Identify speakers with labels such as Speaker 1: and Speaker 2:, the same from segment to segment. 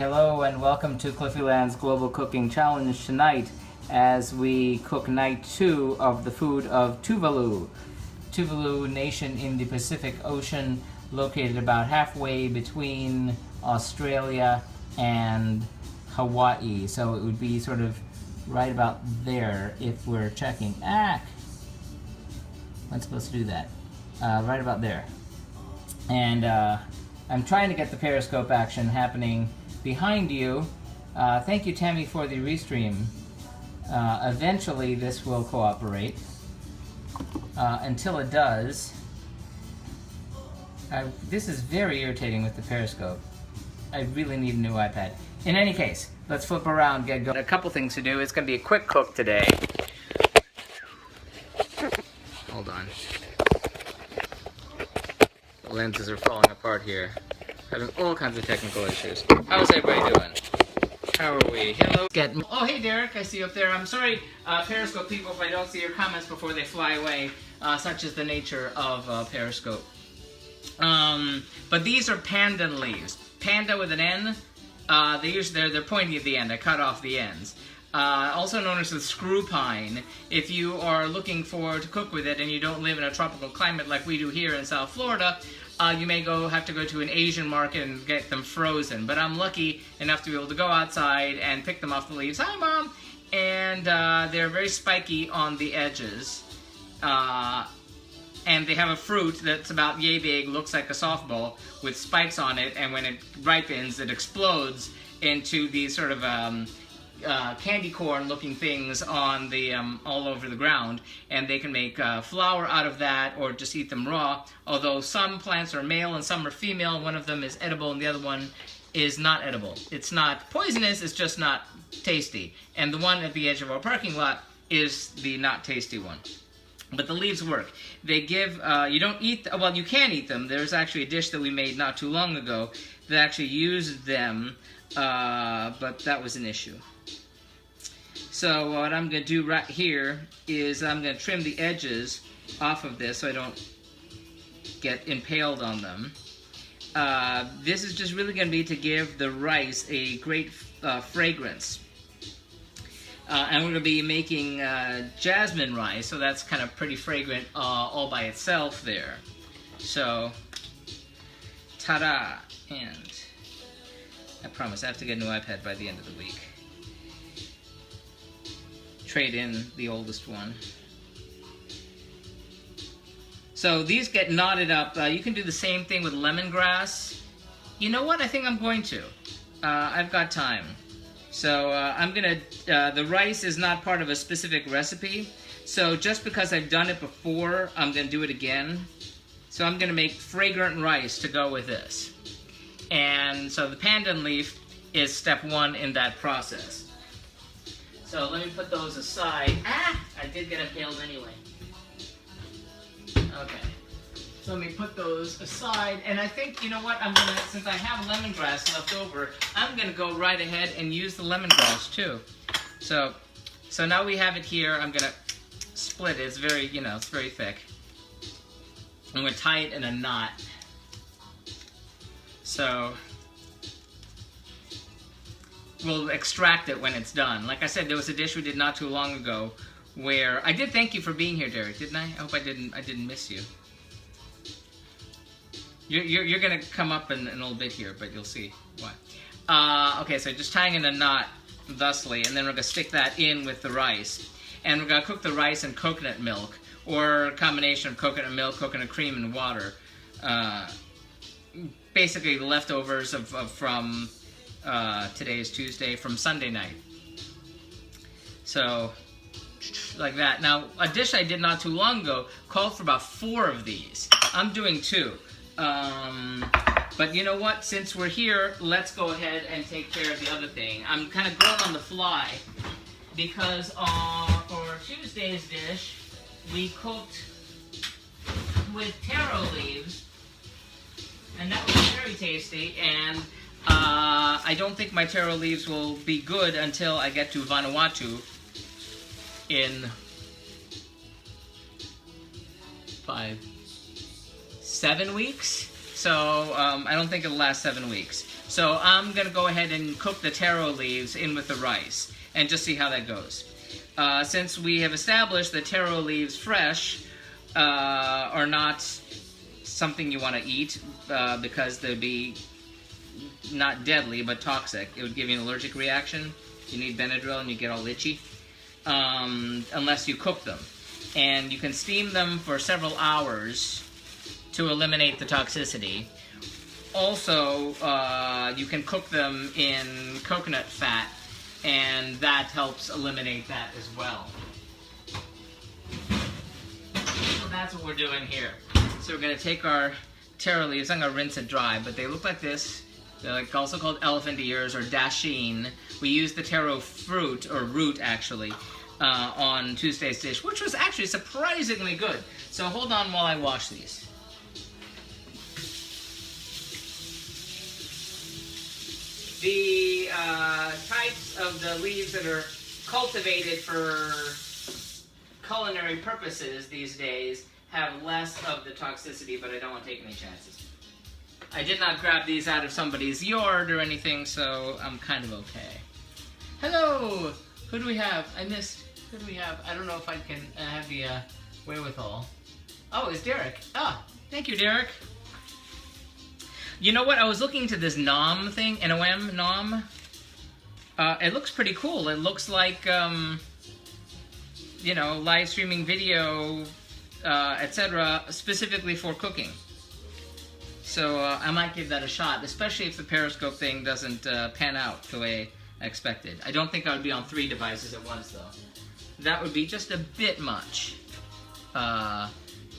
Speaker 1: Hello and welcome to Cliffyland's Global Cooking Challenge tonight as we cook night 2 of the food of Tuvalu. Tuvalu nation in the Pacific Ocean, located about halfway between Australia and Hawaii. So it would be sort of right about there if we're checking. Not supposed to do that. Right about there. And I'm trying to get the periscope action happening behind you. Thank you, Tammy, for the restream. Eventually this will cooperate. Until it does, this is very irritating with the periscope. I really need a new iPad. In any case, let's flip around, get going. A couple things to do. It's going to be a quick cook today. Hold on. The lenses are falling apart here. Having all kinds of technical issues. How's everybody doing? How are we? Hello. Oh, hey Derek, I see you up there. I'm sorry, Periscope people, if I don't see your comments before they fly away. Such is the nature of Periscope. But these are pandan leaves. Panda with an N. They're pointy at the end. I cut off the ends. Also known as the screw pine. If you are looking to cook with it and you don't live in a tropical climate like we do here in South Florida, you may have to go to an Asian market and get them frozen. But I'm lucky enough to be able to go outside and pick them off the leaves. Hi, Mom! And they're very spiky on the edges. And they have a fruit that's about yay big, looks like a softball, with spikes on it, and when it ripens, it explodes into these sort of candy corn looking things on the all over the ground, and they can make flour out of that or just eat them raw, although some plants are male and some are female. One of them is edible and the other one is not edible. It's not poisonous, it's just not tasty, and the one at the edge of our parking lot is the not tasty one. But the leaves work. They give, you don't eat, well, you can eat them. There's actually a dish that we made not too long ago that actually used them, but that was an issue. So what I'm going to do right here is I'm going to trim the edges off of this so I don't get impaled on them. This is just really going to be to give the rice a great fragrance. And we're going to be making jasmine rice, so that's kind of pretty fragrant all by itself there. So, ta-da! And I promise I have to get a new iPad by the end of the week. Trade in the oldest one. So these get knotted up. You can do the same thing with lemongrass. You know what? I think I'm going to. I've got time. So I'm gonna, the rice is not part of a specific recipe, so just because I've done it before, I'm gonna do it again. So I'm gonna make fragrant rice to go with this. And so the pandan leaf is step 1 in that process. So let me put those aside. I did get impaled anyway. Okay. So let me put those aside, and I think, you know what, I'm gonna, since I have lemongrass left over, I'm gonna go right ahead and use the lemongrass too. So now we have it here. I'm gonna split it. It's very, it's very thick. I'm gonna tie it in a knot. So we'll extract it when it's done. Like I said, there was a dish we did not too long ago where I did thank you for being here, Derek, didn't I? I hope I didn't miss you. You're gonna come up in a little bit here, but you'll see why. Okay, so just tying in a knot thusly, and then we're gonna stick that in with the rice. And we're gonna cook the rice in coconut milk, or a combination of coconut milk, coconut cream, and water. Basically the leftovers from, today is Tuesday, from Sunday night. So, like that. Now, a dish I did not too long ago called for about 4 of these. I'm doing 2. But you know what? Since we're here, let's go ahead and take care of the other thing. I'm kind of going on the fly because for Tuesday's dish, we cooked with taro leaves, and that was very tasty. And I don't think my taro leaves will be good until I get to Vanuatu in 7 weeks. So I don't think it'll last 7 weeks. So I'm going to go ahead and cook the taro leaves in with the rice and just see how that goes. Since we have established that taro leaves fresh are not something you want to eat because they'd be not deadly but toxic. It would give you an allergic reaction. You need Benadryl and you get all itchy unless you cook them. And you can steam them for several hours to eliminate the toxicity. Also, you can cook them in coconut fat, and that helps eliminate that as well. So that's what we're doing here. So we're going to take our taro leaves. I'm going to rinse it dry, but they look like this. They're like also called elephant ears or dasheen. We use the taro fruit, or root actually, on Tuesday's dish, which was actually surprisingly good. So hold on while I wash these. The types of the leaves that are cultivated for culinary purposes these days have less of the toxicity, but I don't want to take any chances. I did not grab these out of somebody's yard or anything, so I'm kind of okay. Hello! Who do we have? I missed. Who do we have? I don't know if I can have the wherewithal. Oh, it's Derek. Ah, thank you, Derek. You know what? I was looking into this NOM thing, NOM, NOM. It looks pretty cool. It looks like, you know, live streaming video, etc., specifically for cooking. So I might give that a shot, especially if the Periscope thing doesn't pan out the way I expected. I don't think I would be on 3 devices at once, though. That would be just a bit much.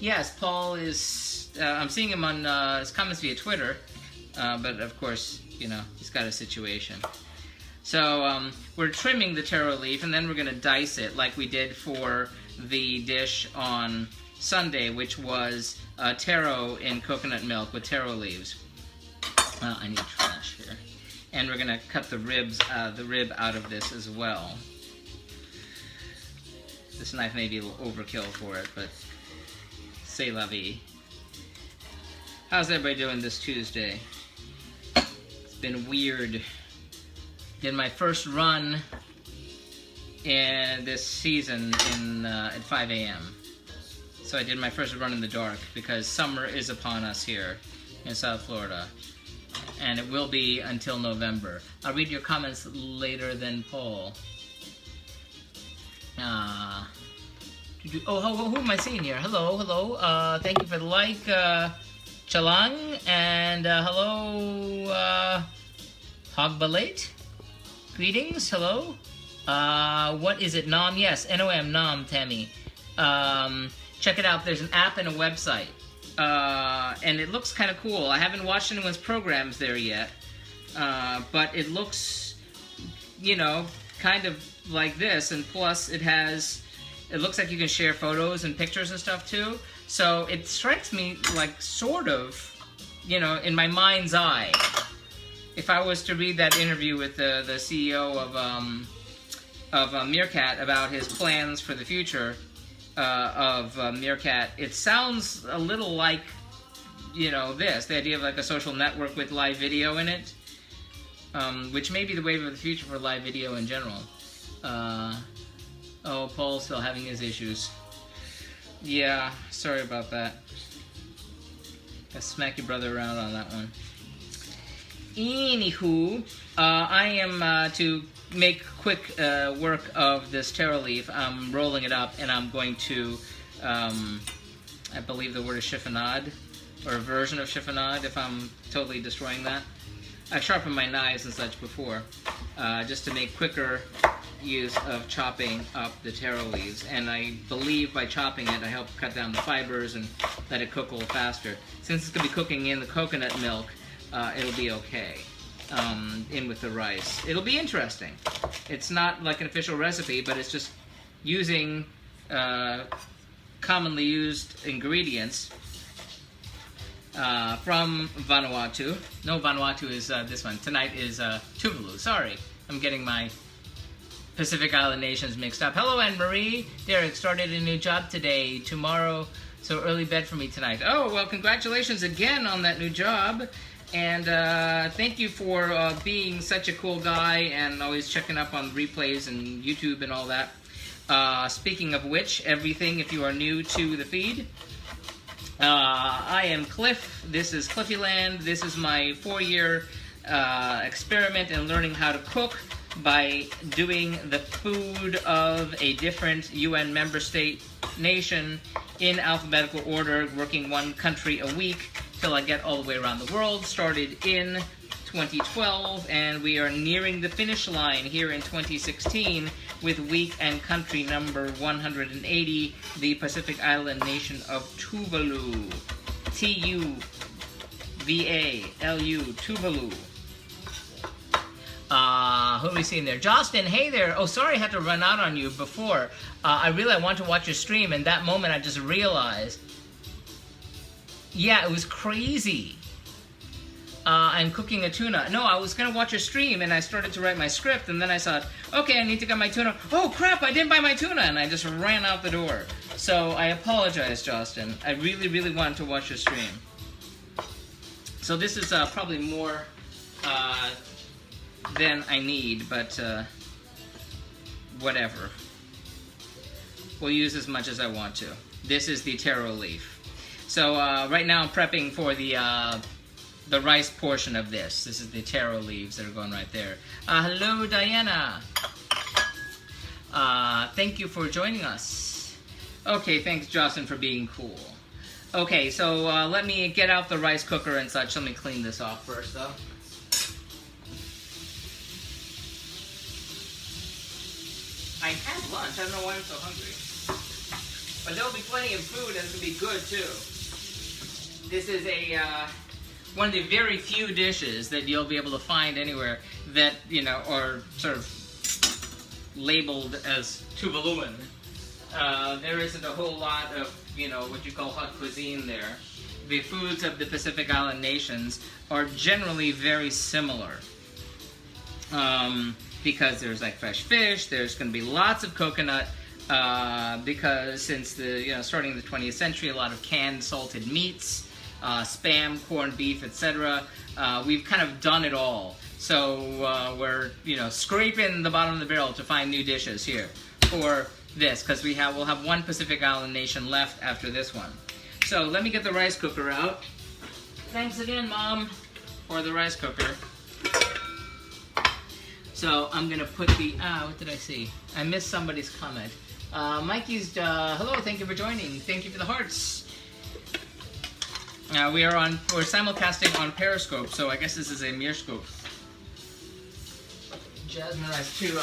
Speaker 1: Yes, Paul is... I'm seeing him on his comments via Twitter, but of course, you know, he's got a situation. So we're trimming the taro leaf, and then we're going to dice it like we did for the dish on Sunday, which was taro in coconut milk with taro leaves. I need trash here. And we're going to cut the rib out of this as well. This knife may be a little overkill for it, but c'est la vie. How's everybody doing this Tuesday? It's been weird. Did my first run in this season at 5 a.m. So I did my first run in the dark because summer is upon us here in South Florida. And it will be until November. I'll read your comments later than Paul. Oh, who am I seeing here? Hello, hello. Thank you for the like, Chalang, and hello, Hogbalate. Greetings, hello. What is it, Nom? Yes, NOM, Nom, Tammy. Check it out. There's an app and a website. And it looks kind of cool. I haven't watched anyone's programs there yet, but it looks, you know, kind of like this, and plus it looks like you can share photos and pictures and stuff too, so it strikes me like sort of, you know, in my mind's eye, if I was to read that interview with the CEO of Meerkat about his plans for the future of Meerkat, it sounds a little like, you know, the idea of like a social network with live video in it, which may be the wave of the future for live video in general. Oh, Paul's still having his issues. Yeah, sorry about that. I smack your brother around on that one. Anywho, I am to make quick work of this taro leaf. I'm rolling it up, and I'm going to, I believe the word is chiffonade, or a version of chiffonade, if I'm totally destroying that. I sharpened my knives and such before, just to make quicker use of chopping up the taro leaves, and I believe by chopping it I help cut down the fibers and let it cook a little faster. Since it's going to be cooking in the coconut milk, it'll be okay in with the rice. It'll be interesting. It's not like an official recipe, but it's just using commonly used ingredients from Vanuatu. No, Vanuatu is this one. Tonight is Tuvalu. Sorry, I'm getting my Pacific Island nations mixed up. Hello, Anne-Marie. Derek started a new job today. Tomorrow, so early bed for me tonight. Oh, well, congratulations again on that new job. And thank you for being such a cool guy and always checking up on replays and YouTube and all that. Speaking of which, everything, if you are new to the feed, I am Cliff. This is Cliffyland. This is my 4-year experiment in learning how to cook by doing the food of a different UN member state nation in alphabetical order, working one country a week till I get all the way around the world. Started in 2012, and we are nearing the finish line here in 2016 with week and country number 180, the Pacific Island nation of Tuvalu. T-U-V-A-L-U, Tuvalu. Who are we seeing there? Justin, hey there. Oh, sorry I had to run out on you before. I want to watch your stream, and that moment I just realized, yeah, it was crazy. I'm cooking a tuna. No, I was going to watch your stream, and I started to write my script, and then I thought, okay, I need to get my tuna. Oh, crap, I didn't buy my tuna, and I just ran out the door. So I apologize, Justin. I really, really wanted to watch your stream. So this is probably more than I need, but whatever. We'll use as much as I want to. This is the taro leaf. So right now I'm prepping for the rice portion of this. This is the taro leaves that are going right there. Hello, Diana. Thank you for joining us. Okay, thanks, Justin, for being cool. Okay, so let me get out the rice cooker and such. Let me clean this off first, though. I had lunch. I don't know why I'm so hungry. But there'll be plenty of food, and it's going to be good, too. This is one of the very few dishes that you'll be able to find anywhere that, you know, are sort of labeled as Tuvaluan. There isn't a whole lot of, you know, what you call hot cuisine there. The foods of the Pacific Island nations are generally very similar. Because there's like fresh fish, there's going to be lots of coconut, because since the, you know, starting in the 20th century, a lot of canned salted meats, spam, corned beef, etc. We've kind of done it all. So we're, you know, scraping the bottom of the barrel to find new dishes here for this, because we'll have one Pacific Island nation left after this one. So let me get the rice cooker out. Thanks again, Mom, for the rice cooker. So I'm gonna put the, what did I see? I missed somebody's comment. Mikey's, hello, thank you for joining. Thank you for the hearts. We're simulcasting on Periscope, so I guess this is a Mearscope. Jasmine rice too.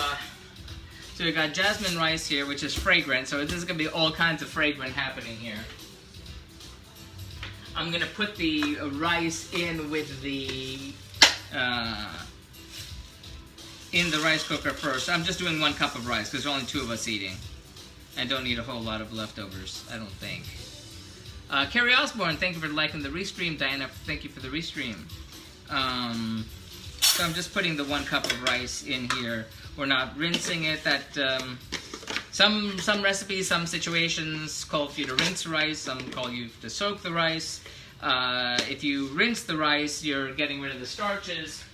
Speaker 1: So we got jasmine rice here, which is fragrant. So this is gonna be all kinds of fragrant happening here. I'm gonna put the rice in with the in the rice cooker first. I'm just doing 1 cup of rice because there's only 2 of us eating. I don't need a whole lot of leftovers, I don't think. Carrie Osborne, thank you for liking the restream. Diana, thank you for the restream. So I'm just putting the 1 cup of rice in here. We're not rinsing it. That some recipes, some situations call for you to rinse rice. Some call you to soak the rice. If you rinse the rice, you're getting rid of the starches.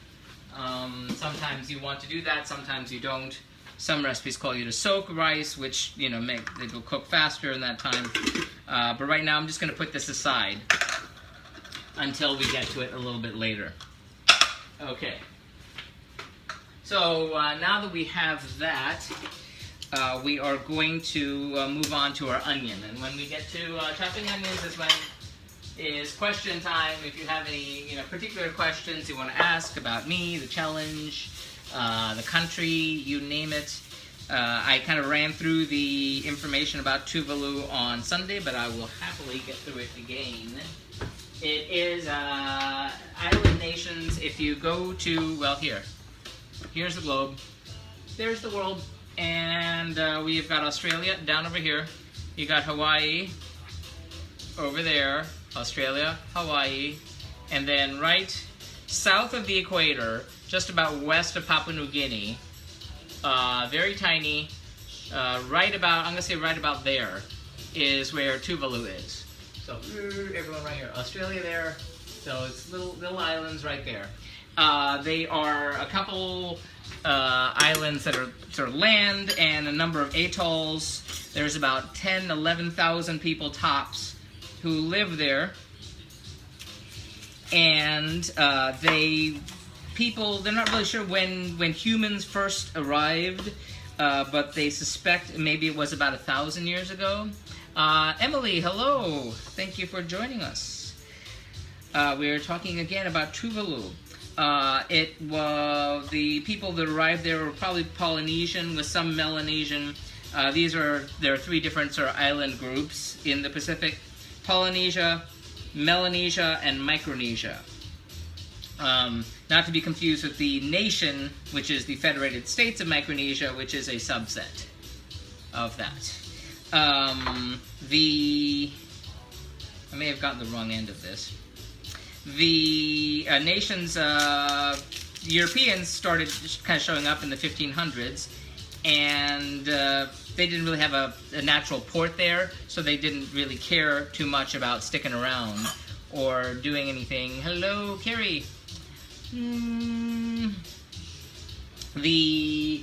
Speaker 1: Sometimes you want to do that. Sometimes you don't. Some recipes call you to soak rice, which, you know, it'll cook faster in that time. But right now I'm just going to put this aside until we get to it a little bit later. Okay. So now that we have that, we are going to move on to our onion. And when we get to chopping onions is question time. If you have any, you know, particular questions you want to ask about me, the challenge, the country, you name it. I kind of ran through the information about Tuvalu on Sunday, but I will happily get through it again. It is island nations. If you go to, well, here's the globe. There's the world. And we've got Australia down over here. You got Hawaii over there. Australia, Hawaii. And then right south of the equator, just about west of Papua New Guinea, very tiny, right about, I'm going to say right about there, is where Tuvalu is. So everyone right here. Australia there, So it's little islands right there. They are a couple islands that are sort of land and a number of atolls. There's about 10, 11,000 people tops who live there. And they're not really sure when humans first arrived, but they suspect maybe it was about 1,000 years ago. Emily, hello. Thank you for joining us. We're talking again about Tuvalu. The people that arrived there were probably Polynesian with some Melanesian. There are three different sort of island groups in the Pacific: Polynesia, Melanesia, and Micronesia. Not to be confused with the nation, which is the Federated States of Micronesia, which is a subset of that. I may have gotten the wrong end of this. The nation's Europeans started kind of showing up in the 1500s, and they didn't really have a natural port there, so they didn't really care too much about sticking around or doing anything. Hello, Carrie. The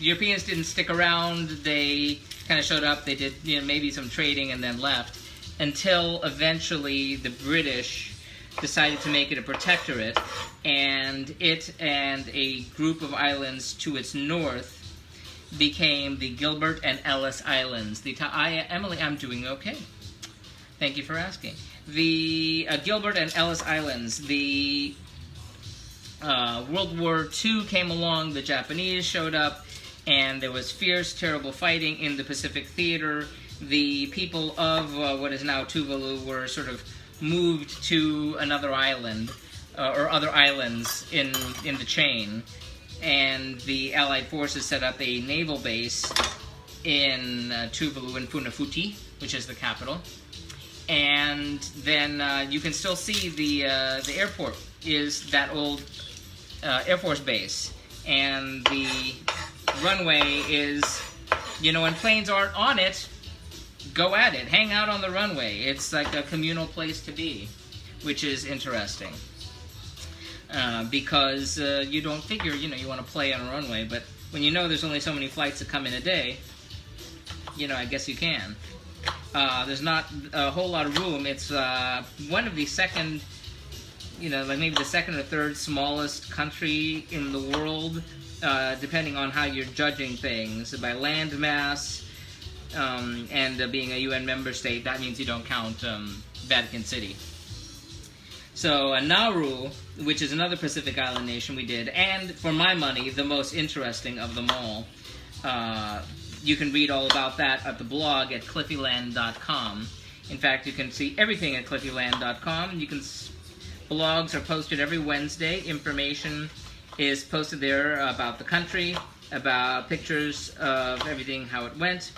Speaker 1: Europeans didn't stick around. They kind of showed up. They did, maybe some trading and then left, until eventually the British decided to make it a protectorate, and it and a group of islands to its north became the Gilbert and Ellice Islands. Emily, I'm doing okay. Thank you for asking. The Gilbert and Ellice Islands, the World War II came along, the Japanese showed up, and there was fierce, terrible fighting in the Pacific Theater. The people of what is now Tuvalu were sort of moved to another island, or other islands in the chain, and the Allied forces set up a naval base in Tuvalu in Funafuti, which is the capital. And then you can still see the airport is that old Air Force base, and the runway is, when planes aren't on it, go at it. Hang out on the runway. It's like a communal place to be, which is interesting. Because you don't figure, you want to play on a runway, but when there's only so many flights that come in a day, I guess you can. There's not a whole lot of room. It's one of the second, like maybe the second or third smallest country in the world, depending on how you're judging things. By land mass, and being a UN member state, that means you don't count Vatican City. So Nauru, which is another Pacific Island nation we did, and for my money, the most interesting of them all. You can read all about that at the blog at cliffyland.com. In fact, you can see everything at cliffyland.com. Blogs are posted every Wednesday. Information is posted there about the country, about pictures of everything, how it went,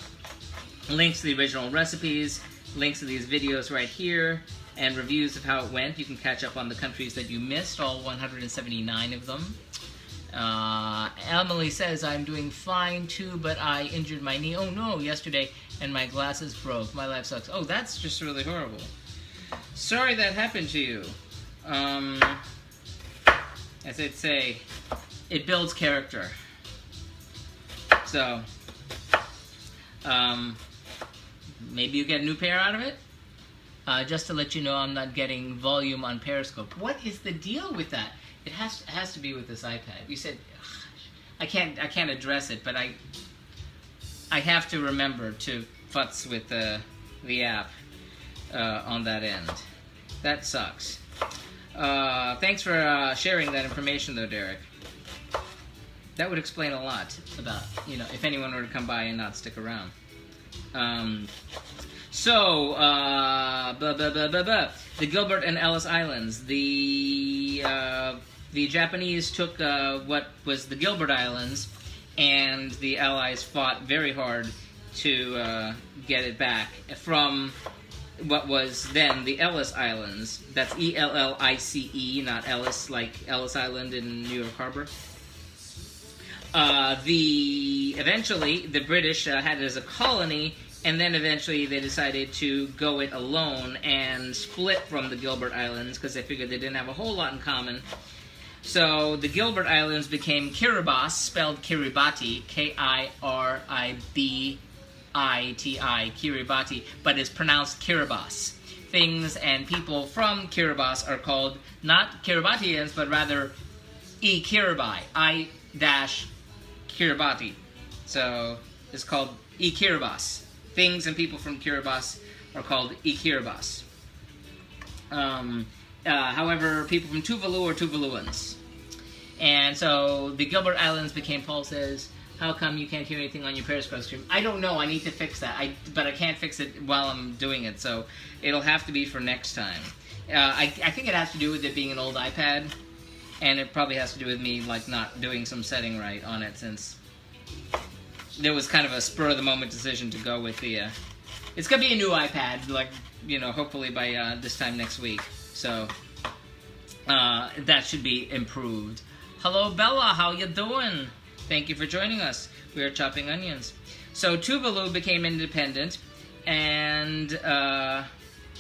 Speaker 1: links to the original recipes, links to these videos right here, and reviews of how it went. You can catch up on the countries that you missed, all 179 of them. Emily says, I'm doing fine too, but I injured my knee. Oh no, yesterday, and my glasses broke. My life sucks. Oh, that's just really horrible. Sorry that happened to you. As I'd say, it builds character. So, maybe you get a new pair out of it? Just to let you know, I'm not getting volume on Periscope. What is the deal with that? It has to be with this iPad. You said, I can't address it, but I have to remember to futz with the app on that end. That sucks. Thanks for sharing that information, though, Derek. That would explain a lot about, if anyone were to come by and not stick around. The Gilbert and Ellice Islands. The Japanese took what was the Gilbert Islands, and the Allies fought very hard to get it back from what was then the Ellice Islands. That's E-L-L-I-C-E, not Ellis, like Ellis Island in New York Harbor. Eventually, the British had it as a colony And then eventually they decided to go it alone and split from the Gilbert Islands because they figured they didn't have a whole lot in common. So the Gilbert Islands became Kiribati, spelled Kiribati, K-I-R-I-B-I-T-I, Kiribati, but it's pronounced Kiribati. Things and people from Kiribati are called not Kiribatians, but rather I-Kiribai, I-Kiribati. So it's called I-Kiribati. Things and people from Kiribati are called I-Kiribati. However, people from Tuvalu are Tuvaluans. And so the Gilbert Islands became, Paul says, how come you can't hear anything on your Periscope stream? I don't know. I need to fix that. But I can't fix it while I'm doing it, so it'll have to be for next time. I think it has to do with it being an old iPad, and it probably has to do with me like not doing some setting right on it, since there was kind of a spur-of-the-moment decision to go with the... it's going to be a new iPad, like, you know, hopefully by this time next week. So that should be improved. Hello, Bella. How you doing? Thank you for joining us. We are chopping onions. So Tuvalu became independent, and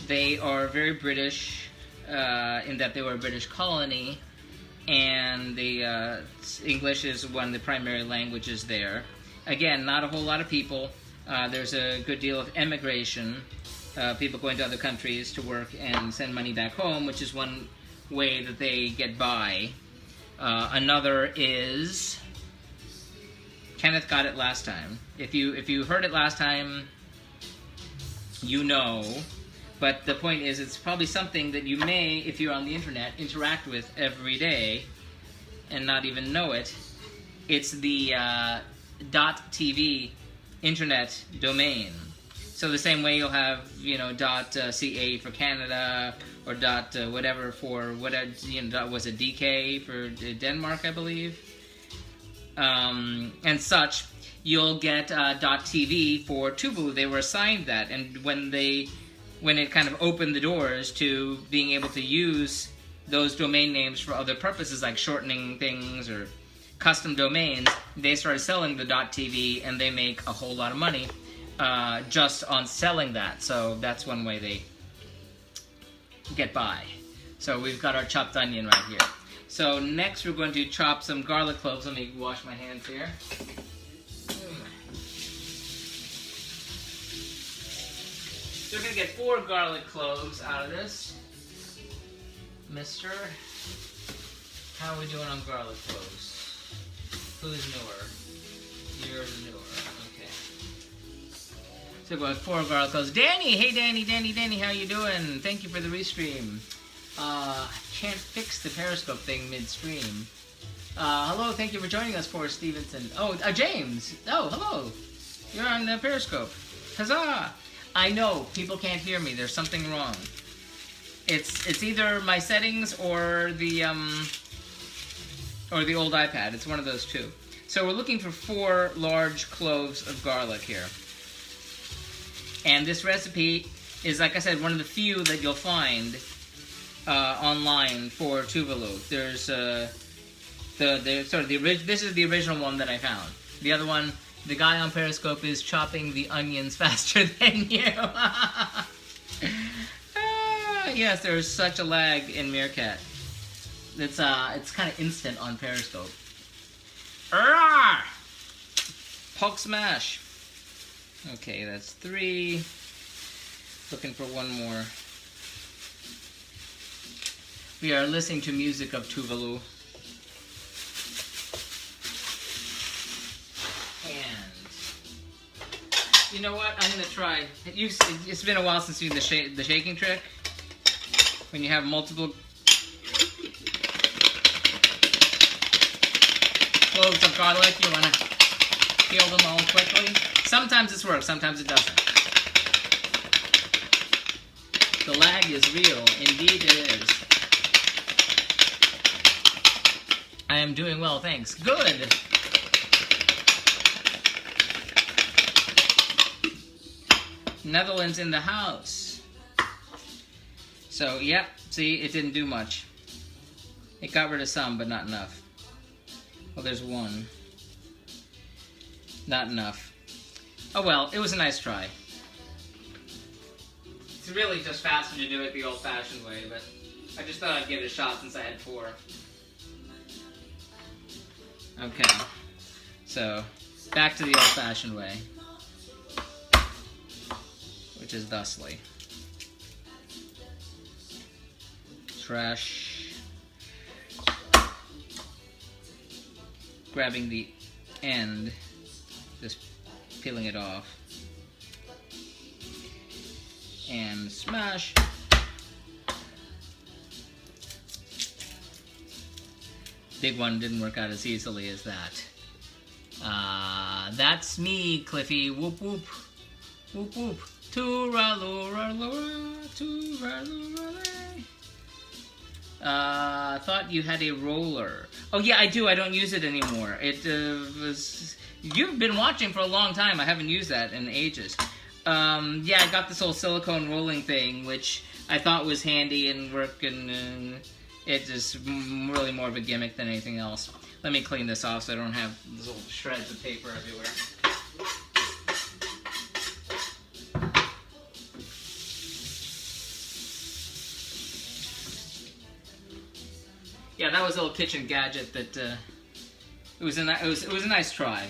Speaker 1: they are very British in that they were a British colony, and the English is one of the primary languages there. Again, not a whole lot of people. There's a good deal of emigration, people going to other countries to work and send money back home, which is one way that they get by. Another is... Kenneth got it last time. If you heard it last time, you know. But the point is, it's probably something that you may, if you're on the internet, interact with every day and not even know it. It's the .tv internet domain. So the same way you'll have, you know, .ca for Canada, or whatever for whatever, you know, was it DK for Denmark, I believe, and such. You'll get .tv for Tuvalu. They were assigned that, and when it kind of opened the doors to being able to use those domain names for other purposes, like shortening things or custom domains, they started selling the .tv, and they make a whole lot of money just on selling that. So that's one way they get by. So we've got our chopped onion right here. So next we're going to chop some garlic cloves. Let me wash my hands here. So we're going to get 4 garlic cloves out of this. Mister, how are we doing on garlic cloves? Who's newer? You're newer. Okay. So we're going 4 garlic cloves. Danny! Hey Danny, how you doing? Thank you for the restream. I can't fix the Periscope thing midstream. Hello, thank you for joining us, Forrest Stevenson. Oh, James! Oh, hello! You're on Periscope. Huzzah! I know, people can't hear me. There's something wrong. It's either my settings or the old iPad. It's one of those two. So we're looking for 4 large cloves of garlic here. And this recipe is, like I said, one of the few that you'll find online for Tuvalu. There's this is the original one that I found. The other one, the guy on Periscope is chopping the onions faster than you. Yes, there's such a lag in Meerkat. It's kind of instant on Periscope. Hulk smash. Okay, that's 3. Looking for 1 more. We are listening to music of Tuvalu. And you know what? I'm gonna try. It's been a while since you did the shaking trick. When you have multiple cloves of garlic, you want to peel them all quickly. Sometimes this works, sometimes it doesn't. The lag is real. Indeed it is. I am doing well, thanks. Good! Netherlands in the house. So, yep, see, it didn't do much. It got rid of some, but not enough. Well, there's 1. Not enough. Oh well, it was a nice try. It's really just faster to do it the old-fashioned way, but I just thought I'd give it a shot since I had 4. Okay, so back to the old-fashioned way, which is thusly. Trash. Grabbing the end, just peeling it off. And smash. Big one didn't work out as easily as that. That's me, Cliffy. Whoop whoop. Whoop whoop. Tooraloo-ra-loo-ra, tooraloo-ra-lay. Thought you had a roller. Oh yeah, I do. I don't use it anymore. It was... You've been watching for a long time. I haven't used that in ages. Yeah, I got this whole silicone rolling thing, which I thought was handy and working, and it's just really more of a gimmick than anything else. Let me clean this off so I don't have these little shreds of paper everywhere. Yeah, that was a little kitchen gadget that it was a nice try,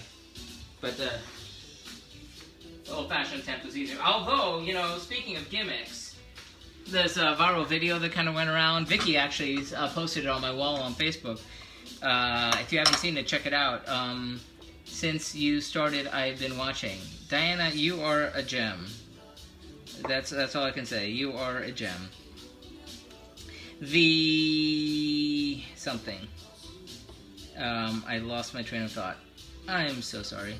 Speaker 1: but the old-fashioned attempt was easier. Although, you know, speaking of gimmicks, there's a viral video that kind of went around. Vicky actually posted it on my wall on Facebook. If you haven't seen it, check it out. Since you started, I've been watching. Diana, you are a gem. That's all I can say. You are a gem. The something. I lost my train of thought. I'm so sorry.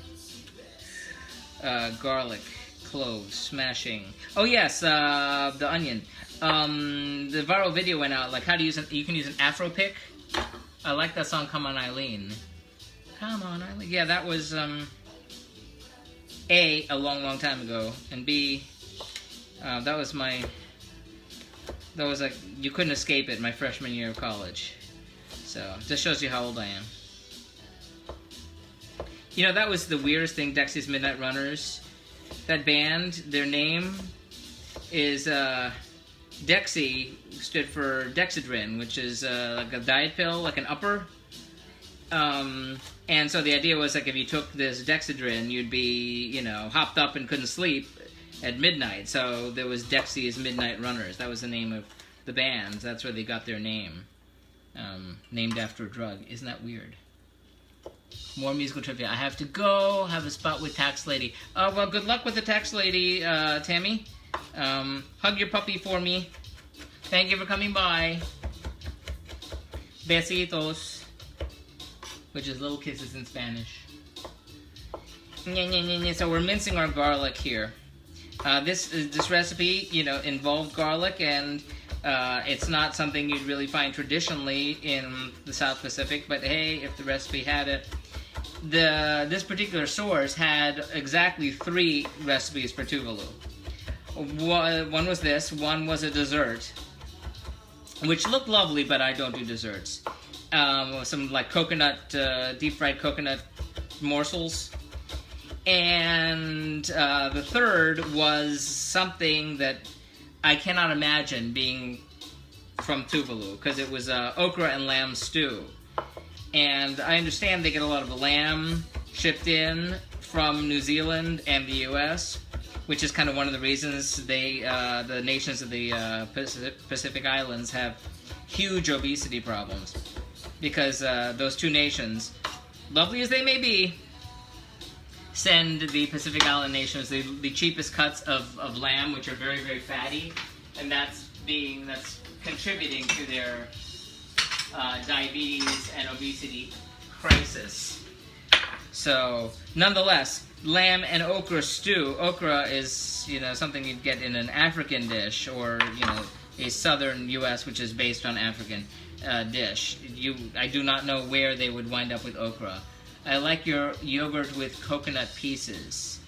Speaker 1: Garlic, cloves, smashing. Oh yes, the onion. The viral video went out. Like how to use you can use an Afro pick. I like that song. Come on, Eileen. Come on, Eileen. Yeah, that was A, long time ago, and B, that was like, you couldn't escape it my freshman year of college. So, just shows you how old I am. You know, that was the weirdest thing, Dexy's Midnight Runners. That band, their name is, Dexy stood for Dexedrine, which is like a diet pill, like an upper. And so the idea was, like, if you took this Dexedrine, you'd be, you know, hopped up and couldn't sleep at midnight. So there was Dexy's Midnight Runners. That was the name of the band. That's where they got their name. Named after a drug. Isn't that weird? More musical trivia. I have to go. Have a spot with Tax Lady. Well, good luck with the Tax Lady, Tammy. Hug your puppy for me. Thank you for coming by. Besitos. Which is little kisses in Spanish. So we're mincing our garlic here. This recipe, you know, involved garlic, and it's not something you'd really find traditionally in the South Pacific, but hey, if the recipe had it. This particular source had exactly 3 recipes for Tuvalu. One was this, one was a dessert, which looked lovely, but I don't do desserts. Some like coconut, deep-fried coconut morsels. And the third was something that I cannot imagine being from Tuvalu, because it was okra and lamb stew. And I understand they get a lot of lamb shipped in from New Zealand and the U.S., which is kind of one of the reasons the nations of the Pacific Islands have huge obesity problems. Because those 2 nations, lovely as they may be, send the Pacific Island nations the cheapest cuts of lamb, which are very, very fatty, and that's contributing to their diabetes and obesity crisis. So, nonetheless, lamb and okra stew. Okra is, you know, something you'd get in an African dish, or, you know, a southern U.S., which is based on African dish. I do not know where they would wind up with okra. I like your yogurt with coconut pieces.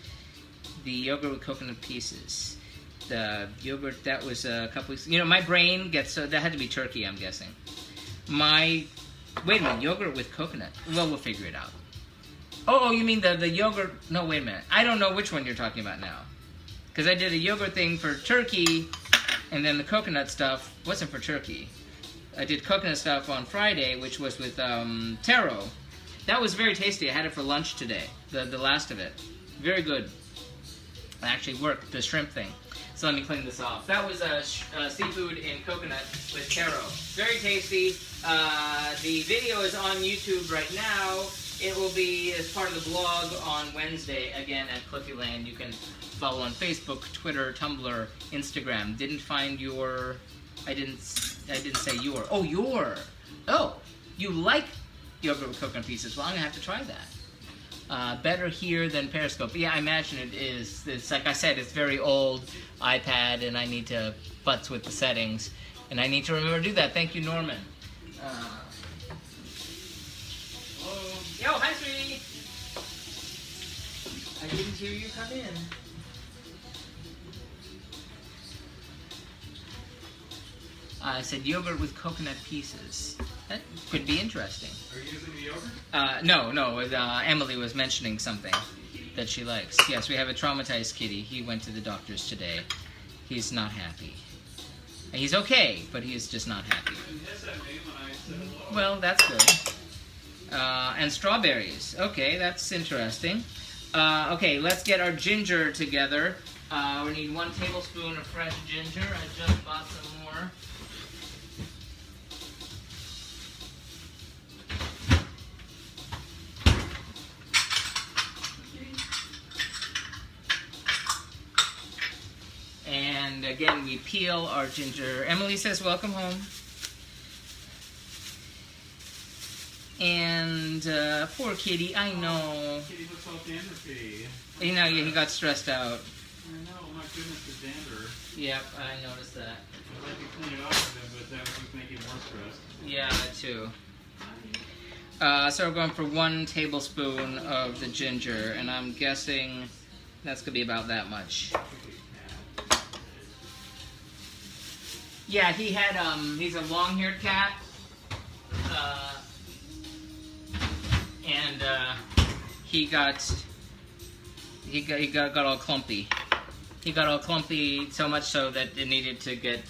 Speaker 1: The yogurt with coconut pieces. The yogurt, that was a couple weeks... You know, my brain gets... that had to be turkey, I'm guessing. Wait a minute, yogurt with coconut. Well, we'll figure it out. Oh, you mean the yogurt... No, wait a minute. I don't know which one you're talking about now. Because I did a yogurt thing for turkey And then the coconut stuff wasn't for turkey. I did coconut stuff on Friday, which was with taro. That was very tasty. I had it for lunch today, the last of it. Very good. It actually worked, the shrimp thing. So let me clean this off. That was seafood in coconut with taro. Very tasty. The video is on YouTube right now. It will be as part of the blog on Wednesday, again at Cliffyland. You can follow on Facebook, Twitter, Tumblr, Instagram. Didn't find your... I didn't say your. Oh, your. Oh, you like yogurt with coconut pieces. Well, I'm going to have to try that. Better here than Periscope. Yeah, I imagine it is. It's like I said, it's very old iPad, and I need to futz with the settings. And I need to remember to do that. Thank you, Norman. Yo, hi, sweetie. I didn't hear you come in. I said yogurt with coconut pieces. That could be interesting.
Speaker 2: Are you using the yogurt?
Speaker 1: No. Emily was mentioning something that she likes. Yes, we have a traumatized kitty. He went to the doctor's today. He's not happy. He's okay, but he's just not happy. Well, that's good. And strawberries. Okay, that's interesting. Okay, let's get our ginger together. We need 1 tablespoon of fresh ginger. I just bought some more. And again, we peel our ginger. Emily says, welcome home. And poor kitty, I know.
Speaker 2: Kitty looks all dandruffy.
Speaker 1: You know, he got stressed out.
Speaker 2: I know, my goodness, the dander.
Speaker 1: Yep, I noticed that.
Speaker 2: I'd like to clean it off of him, but that would make him more stressed.
Speaker 1: Yeah, that too. So we're going for 1 tablespoon of the ginger, and I'm guessing that's going to be about that much. Yeah, he had, he's a long-haired cat, and he got all clumpy. He got all clumpy so much so that it needed to get,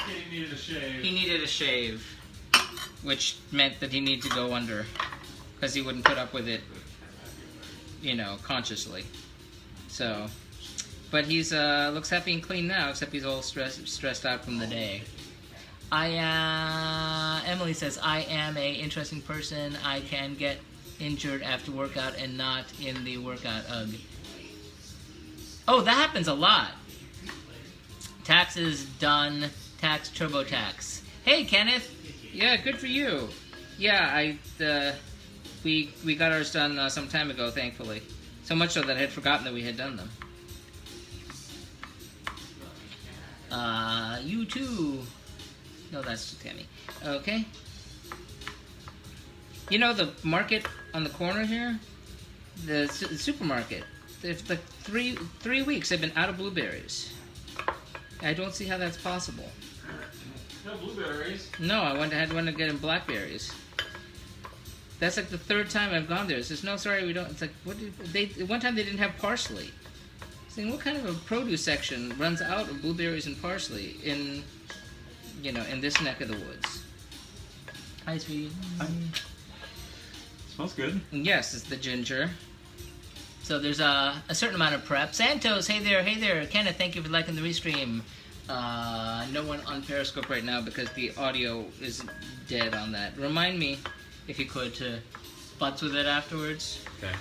Speaker 2: He needed a shave.
Speaker 1: He needed a shave, which meant that he needed to go under, because he wouldn't put up with it, you know, consciously. So... But he's looks happy and clean now, except he's all stressed out from the day. Emily says, I am a interesting person. I can get injured after workout and not in the workout. Ugh. Oh, that happens a lot. Taxes done. Tax TurboTax. Hey, Kenneth. Yeah, good for you. Yeah, we got ours done some time ago, thankfully. So much so that I had forgotten that we had done them. You too. No, that's Tammy. Okay. You know the market on the corner here? The supermarket. There's like three weeks they've been out of blueberries. I don't see how that's possible.
Speaker 2: No blueberries.
Speaker 1: No, I had to get them blackberries. That's like the 3rd time I've gone there. It says, no, sorry, we don't. It's like, one time they didn't have parsley. Saying, what kind of a produce section runs out of blueberries and parsley in, you know, in this neck of the woods? Hi, sweetie.
Speaker 2: Hi. Smells good.
Speaker 1: Yes, it's the ginger. So there's a certain amount of prep. Santos, hey there. Kenneth, thank you for liking the restream. No one on Periscope right now because the audio is dead on that. Remind me, if you could, to butts with it afterwards.
Speaker 2: Okay.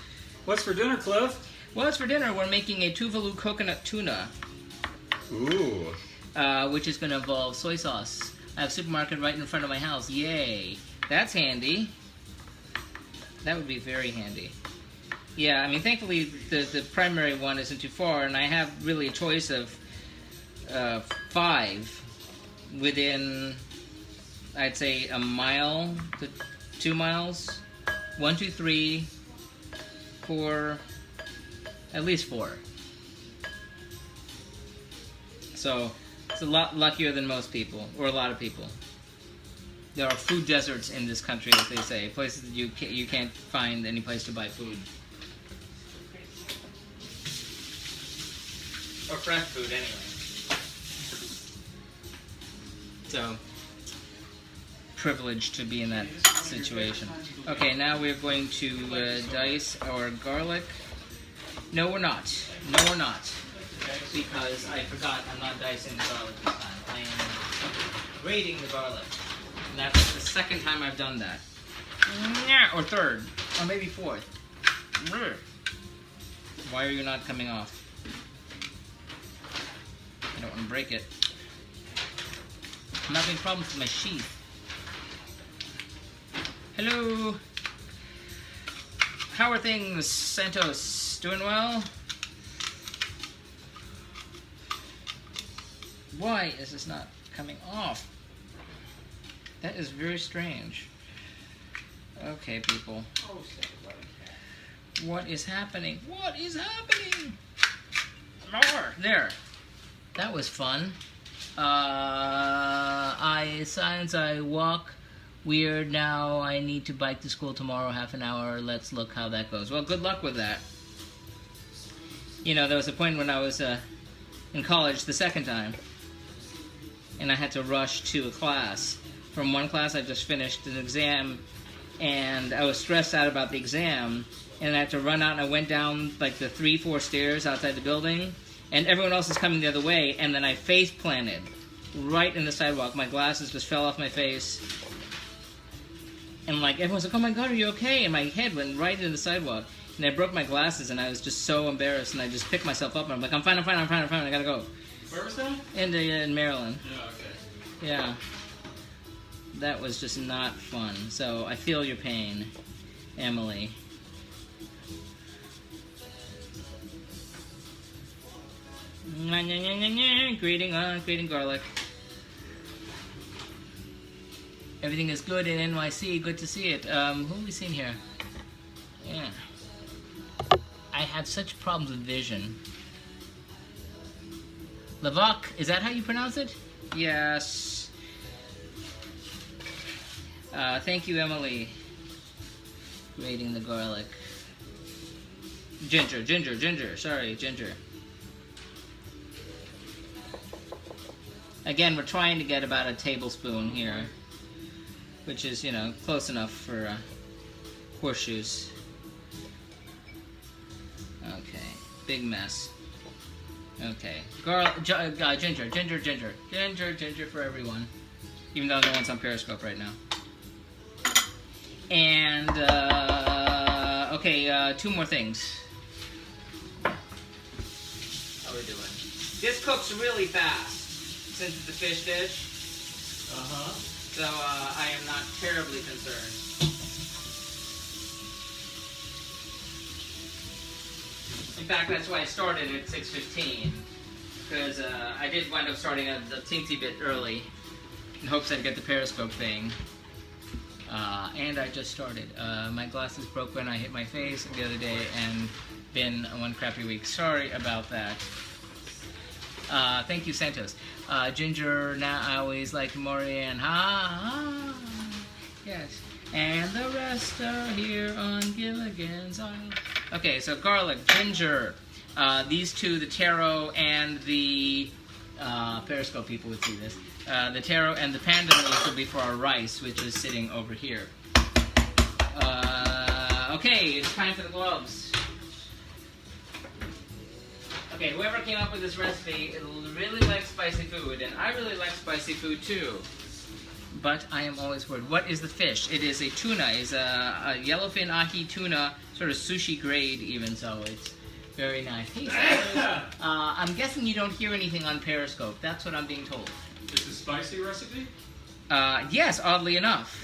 Speaker 2: What's for dinner, Cliff?
Speaker 1: Well, it's for dinner. We're making a Tuvalu Coconut Tuna.
Speaker 2: Ooh.
Speaker 1: Which is going to involve soy sauce. I have a supermarket right in front of my house. Yay. That's handy. That would be very handy. Yeah, I mean, thankfully, the primary one isn't too far, and I have really a choice of 5 within, I'd say, a mile to 2 miles. 1, 2, 3, 4... At least 4. So, it's a lot luckier than most people, or a lot of people. There are food deserts in this country, as they say. Places that you can't find any place to buy food. Or fresh food, anyway. So, privileged to be in that situation. Okay, now we're going to dice our garlic. No, we're not. No, we're not. Because I forgot I'm not dicing the garlic this time. I am grating the garlic. And that's the second time I've done that. Or third. Or maybe fourth. Why are you not coming off? I don't want to break it. I'm having problems with my sheath. Hello. How are things, Santos? Doing well? Why is this not coming off? That is very strange. Okay, people. What is happening? What is happening? More. There. That was fun. Since I walk weird now, I need to bike to school tomorrow, half an hour. Let's look how that goes. Well, good luck with that. You know, there was a point when I was in college the second time, and I had to rush to a class. From one class, I just finished an exam, and I was stressed out about the exam, and I had to run out, and I went down like the 3-4 stairs outside the building, and everyone else is coming the other way, and then I face planted right in the sidewalk. My glasses just fell off my face, and like everyone's like, "Oh my God, are you okay?" And my head went right into the sidewalk, and I broke my glasses, and I was just so embarrassed, and I just picked myself up, and I'm like, "I'm fine, I'm fine, I'm fine, I'm fine, I gotta go."
Speaker 2: Where was that?
Speaker 1: In Maryland.
Speaker 2: Yeah, okay.
Speaker 1: Yeah. That was just not fun. So I feel your pain, Emily. Grating garlic. Everything is good in NYC. Good to see it. Who have we seen here? Yeah. I have such problems with vision. Lavok, is that how you pronounce it? Yes. Thank you, Emily. Grating the garlic. Ginger. Sorry, ginger. Again, we're trying to get about a tablespoon here, which is, you know, close enough for horseshoes. Okay, big mess. Okay, ginger for everyone, even though no one's on Periscope right now. And okay, 2 more things. How we doing? This cooks really fast since it's a fish dish. So I am not terribly concerned. In fact, that's why I started at 6:15, because I did wind up starting a teensy bit early in hopes I'd get the Periscope thing. And I just started. My glasses broke when I hit my face the other day, and been one crappy week. Sorry about that. Thank you, Santos. Ginger, now I always like Maury, and yes. And the rest are here on Gilligan's Island. Okay, so garlic, ginger, these two, the taro and the Periscope people would see this. The taro and the panda noodles will be for our rice, which is sitting over here. Okay, it's time for the gloves. Okay, whoever came up with this recipe really likes spicy food, and I really like spicy food too. But I am always worried. What is the fish? It is a tuna. It's a yellowfin ahi tuna, sort of sushi grade even, so it's very nice. Hey, I'm guessing you don't hear anything on Periscope. That's what I'm being told.
Speaker 2: It's a spicy recipe?
Speaker 1: Yes, oddly enough.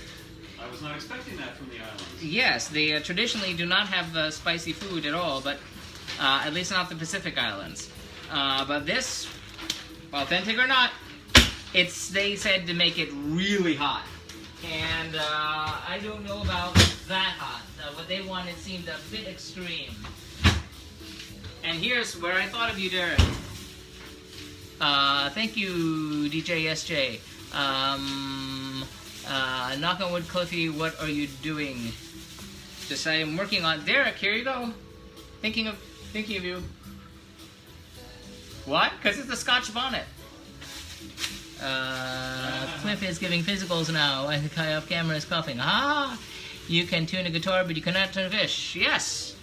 Speaker 2: I was not expecting that from the islands.
Speaker 1: Yes, they traditionally do not have spicy food at all, but at least not the Pacific Islands. But this, authentic or not, they said to make it really hot. And I don't know about that hot. What they wanted seemed a bit extreme. And here's where I thought of you, Derek. Thank you, DJ SJ. Knock on wood, Cliffy, what are you doing? Just I am working on Derek, here you go. Thinking of you. What? Because it's a Scotch bonnet. Cliff is giving physicals now. I think off camera is coughing. Ah! You can tune a guitar, but you cannot tune a fish. Yes!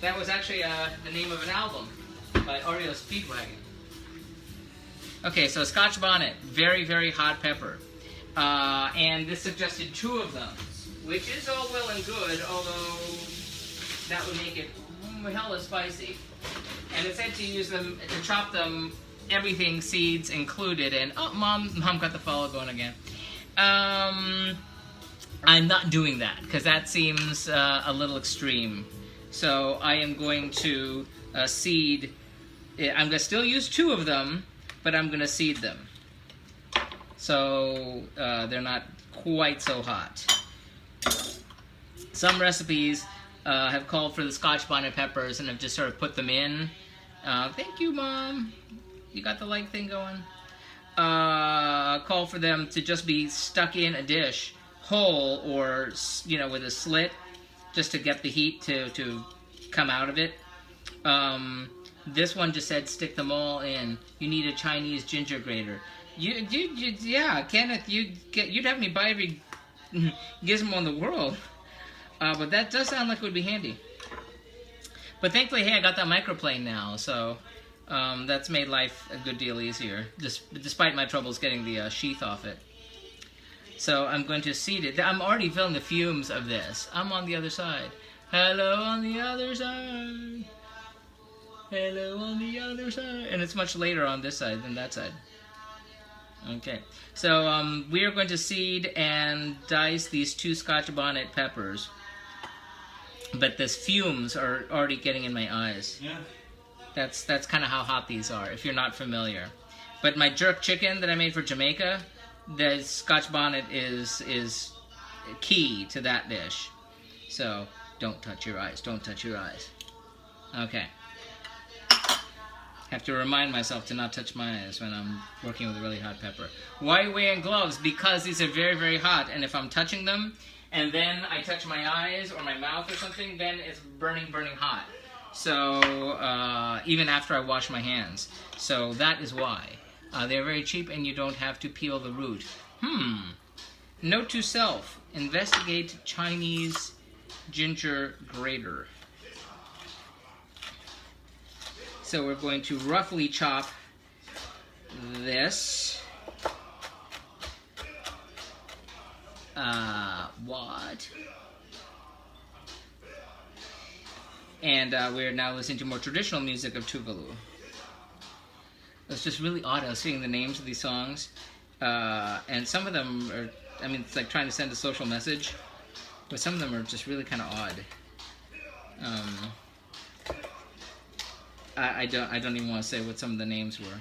Speaker 1: That was actually the name of an album by REO Speedwagon. Okay, so Scotch bonnet. Very, very hot pepper. And this suggested 2 of them, which is all well and good, although that would make it hella spicy. And it said to use them, to chop them, everything, seeds included, and oh, mom got the follow going again. I'm not doing that, because that seems a little extreme. So I am going to seed, I'm going to still use 2 of them, but I'm going to seed them. So they're not quite so hot. Some recipes have called for the Scotch bonnet peppers and have just sort of put them in. Thank you, Mom. You got the like thing going. Call for them to just be stuck in a dish, whole, or with a slit, just to get the heat to come out of it. This one just said stick them all in. You need a Chinese ginger grater. Yeah, Kenneth, you'd have me buy every gizmo in the world. But that does sound like it would be handy. But thankfully, hey, I got that microplane now, so that's made life a good deal easier, despite my troubles getting the sheath off it. So I'm going to seed it. I'm already feeling the fumes of this. I'm on the other side. Hello on the other side. Hello on the other side. And it's much later on this side than that side. Okay, so we are going to seed and dice these 2 Scotch bonnet peppers. But the fumes are already getting in my eyes.
Speaker 2: Yeah.
Speaker 1: That's kind of how hot these are, if you're not familiar. But my jerk chicken that I made for Jamaica, the Scotch bonnet is key to that dish. So don't touch your eyes. Don't touch your eyes. Okay. Have to remind myself to not touch my eyes when I'm working with a really hot pepper. Why are you wearing gloves? Because these are very, very hot, and if I'm touching them, and then I touch my eyes or my mouth or something, then it's burning, burning hot. So, even after I wash my hands. So that is why. They're very cheap, and you don't have to peel the root. Note to self, investigate Chinese ginger grater. So we're going to roughly chop this. What? And we're now listening to more traditional music of Tuvalu. It's just really odd. I was seeing the names of these songs, and some of them are, I mean, it's like trying to send a social message, but some of them are just really kind of odd. I don't even want to say what some of the names were.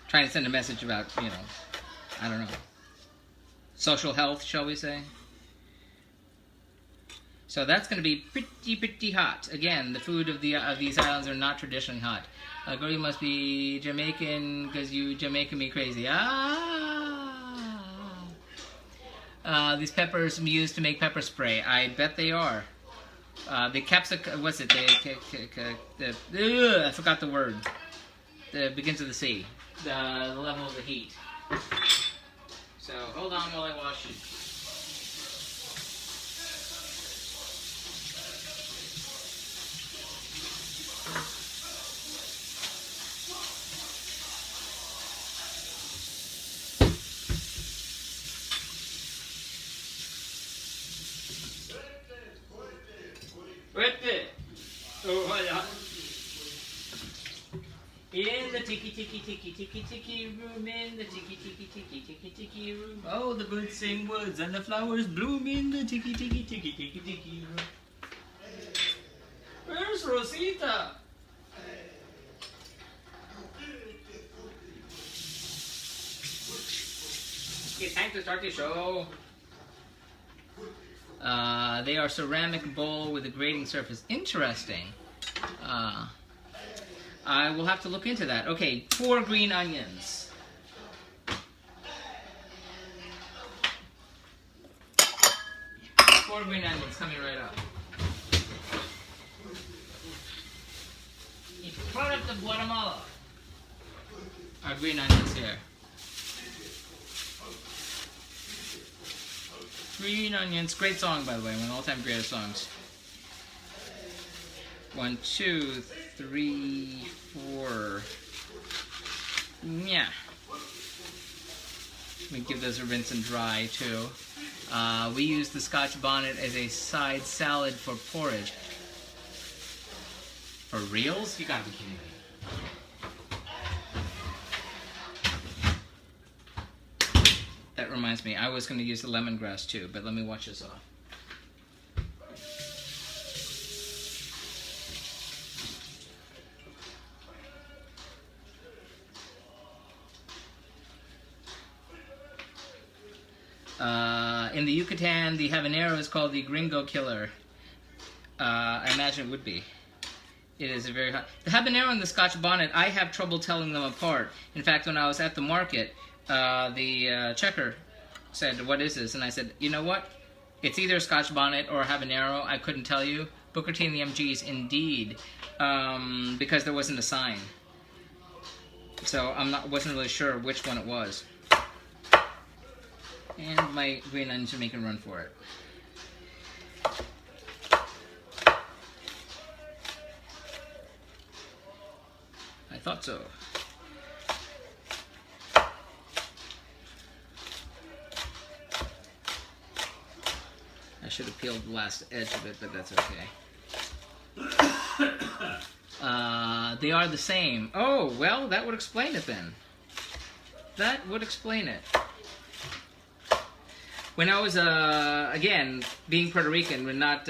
Speaker 1: Trying to send a message about, I don't know, social health, shall we say? So that's going to be pretty, pretty hot. Again, the food of these islands are not traditionally hot. Girl, you must be Jamaican because you Jamaican me crazy. These peppers used to make pepper spray. I bet they are. The capsicum, what's it? I forgot the word. It begins with the C. The level of the heat. So hold on while I wash it. In the tiki tiki tiki tiki tiki room, in the tiki tiki tiki tiki tiki room. Oh, the birds sing words and the flowers bloom in the tiki tiki tiki tiki tiki room. Where's Rosita? Okay, time to start the show. They are ceramic bowl with a grating surface. Interesting. I will have to look into that. Okay, 4 green onions. 4 green onions coming right up. product of Guatemala. Our green onions here. Green onions, great song by the way, one of the all-time greatest songs. 1, 2, 3, 4. Yeah. Let me give those a rinse and dry too. We use the Scotch bonnet as a side salad for porridge. For reals? You gotta be kidding me. That reminds me, I was going to use the lemongrass too, but let me wash this off. In the Yucatan, the habanero is called the gringo killer. I imagine it would be. It is a very hot... The habanero and the Scotch bonnet, I have trouble telling them apart. In fact, when I was at the market, the checker said, "What is this?" And I said, "You know what? It's either Scotch bonnet or habanero. I couldn't tell you." Booker T and the MGs, indeed, because there wasn't a sign. So wasn't really sure which one it was. And my green onions are making a run for it. I thought so. I should have peeled the last edge of it, but that's okay. They are the same. Oh, well, that would explain it then. That would explain it. When I was, again, being Puerto Rican, we're not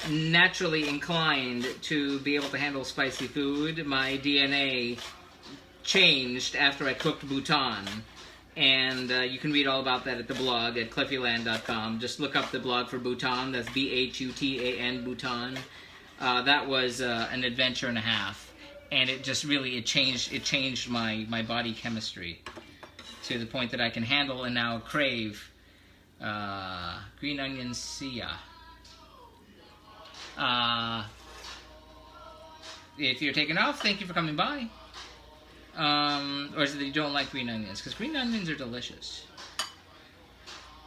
Speaker 1: naturally inclined to be able to handle spicy food. My DNA changed after I cooked bouton. And you can read all about that at the blog at cliffyland.com. Just look up the blog for bouton. That's B-H-U-T-A-N, bouton. That was an adventure and a half. And it just really, it changed my body chemistry to the point that I can handle and now crave green onion sia. If you're taking off, thank you for coming by. Or is it that you don't like green onions? Because green onions are delicious.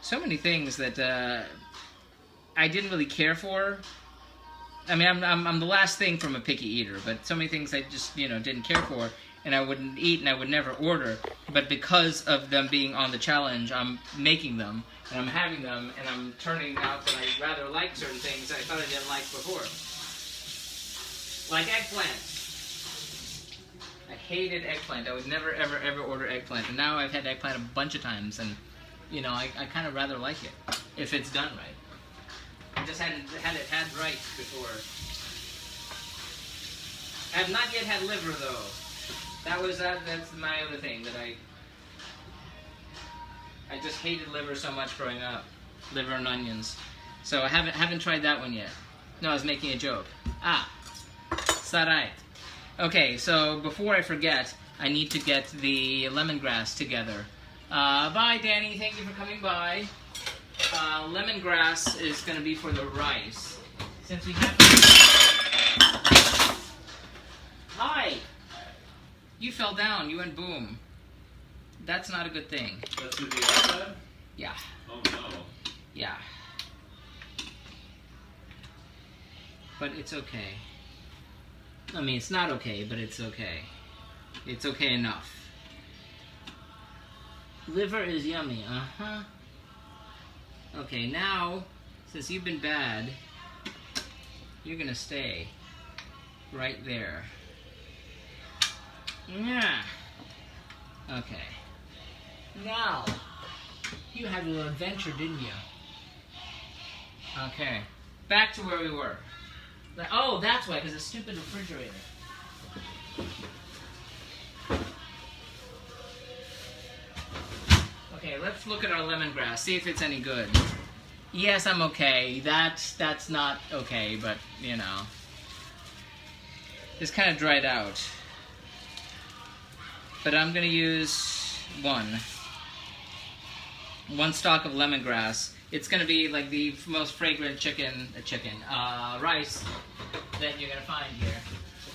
Speaker 1: So many things that I didn't really care for. I mean, I'm the last thing from a picky eater, but so many things I just, didn't care for, and I wouldn't eat, and I would never order. But because of them being on the challenge, I'm making them, and I'm having them, and I'm turning out that I rather like certain things I thought I didn't like before. Like eggplant. I hated eggplant. I would never, ever, ever order eggplant. And now I've had eggplant a bunch of times, and, I kind of rather like it, if it's done right. I just hadn't had it had right before. I have not yet had liver, though. That's my other thing, that I just hated liver so much growing up. Liver and onions. So I haven't tried that one yet. No, I was making a joke. It's all right. Okay, so before I forget, I need to get the lemongrass together. Bye, Danny. Thank you for coming by. Lemongrass is going to be for the rice. Since we have... Hi! You fell down. You went boom. That's not a good thing.
Speaker 2: That's the outside?
Speaker 1: Yeah.
Speaker 2: Oh, no.
Speaker 1: Yeah. But it's okay. I mean, it's not okay, but it's okay. It's okay enough. Liver is yummy, uh-huh. Okay, now, since you've been bad, you're gonna stay right there. Yeah. Okay. Now, you had a little adventure, didn't you? Okay. Back to where we were. Oh, that's why, because the stupid refrigerator. Okay, let's look at our lemongrass, see if it's any good. Yes, I'm okay. That's not okay, but, It's kind of dried out. But I'm going to use one stalk of lemongrass. It's going to be like the most fragrant rice that you're going to find here.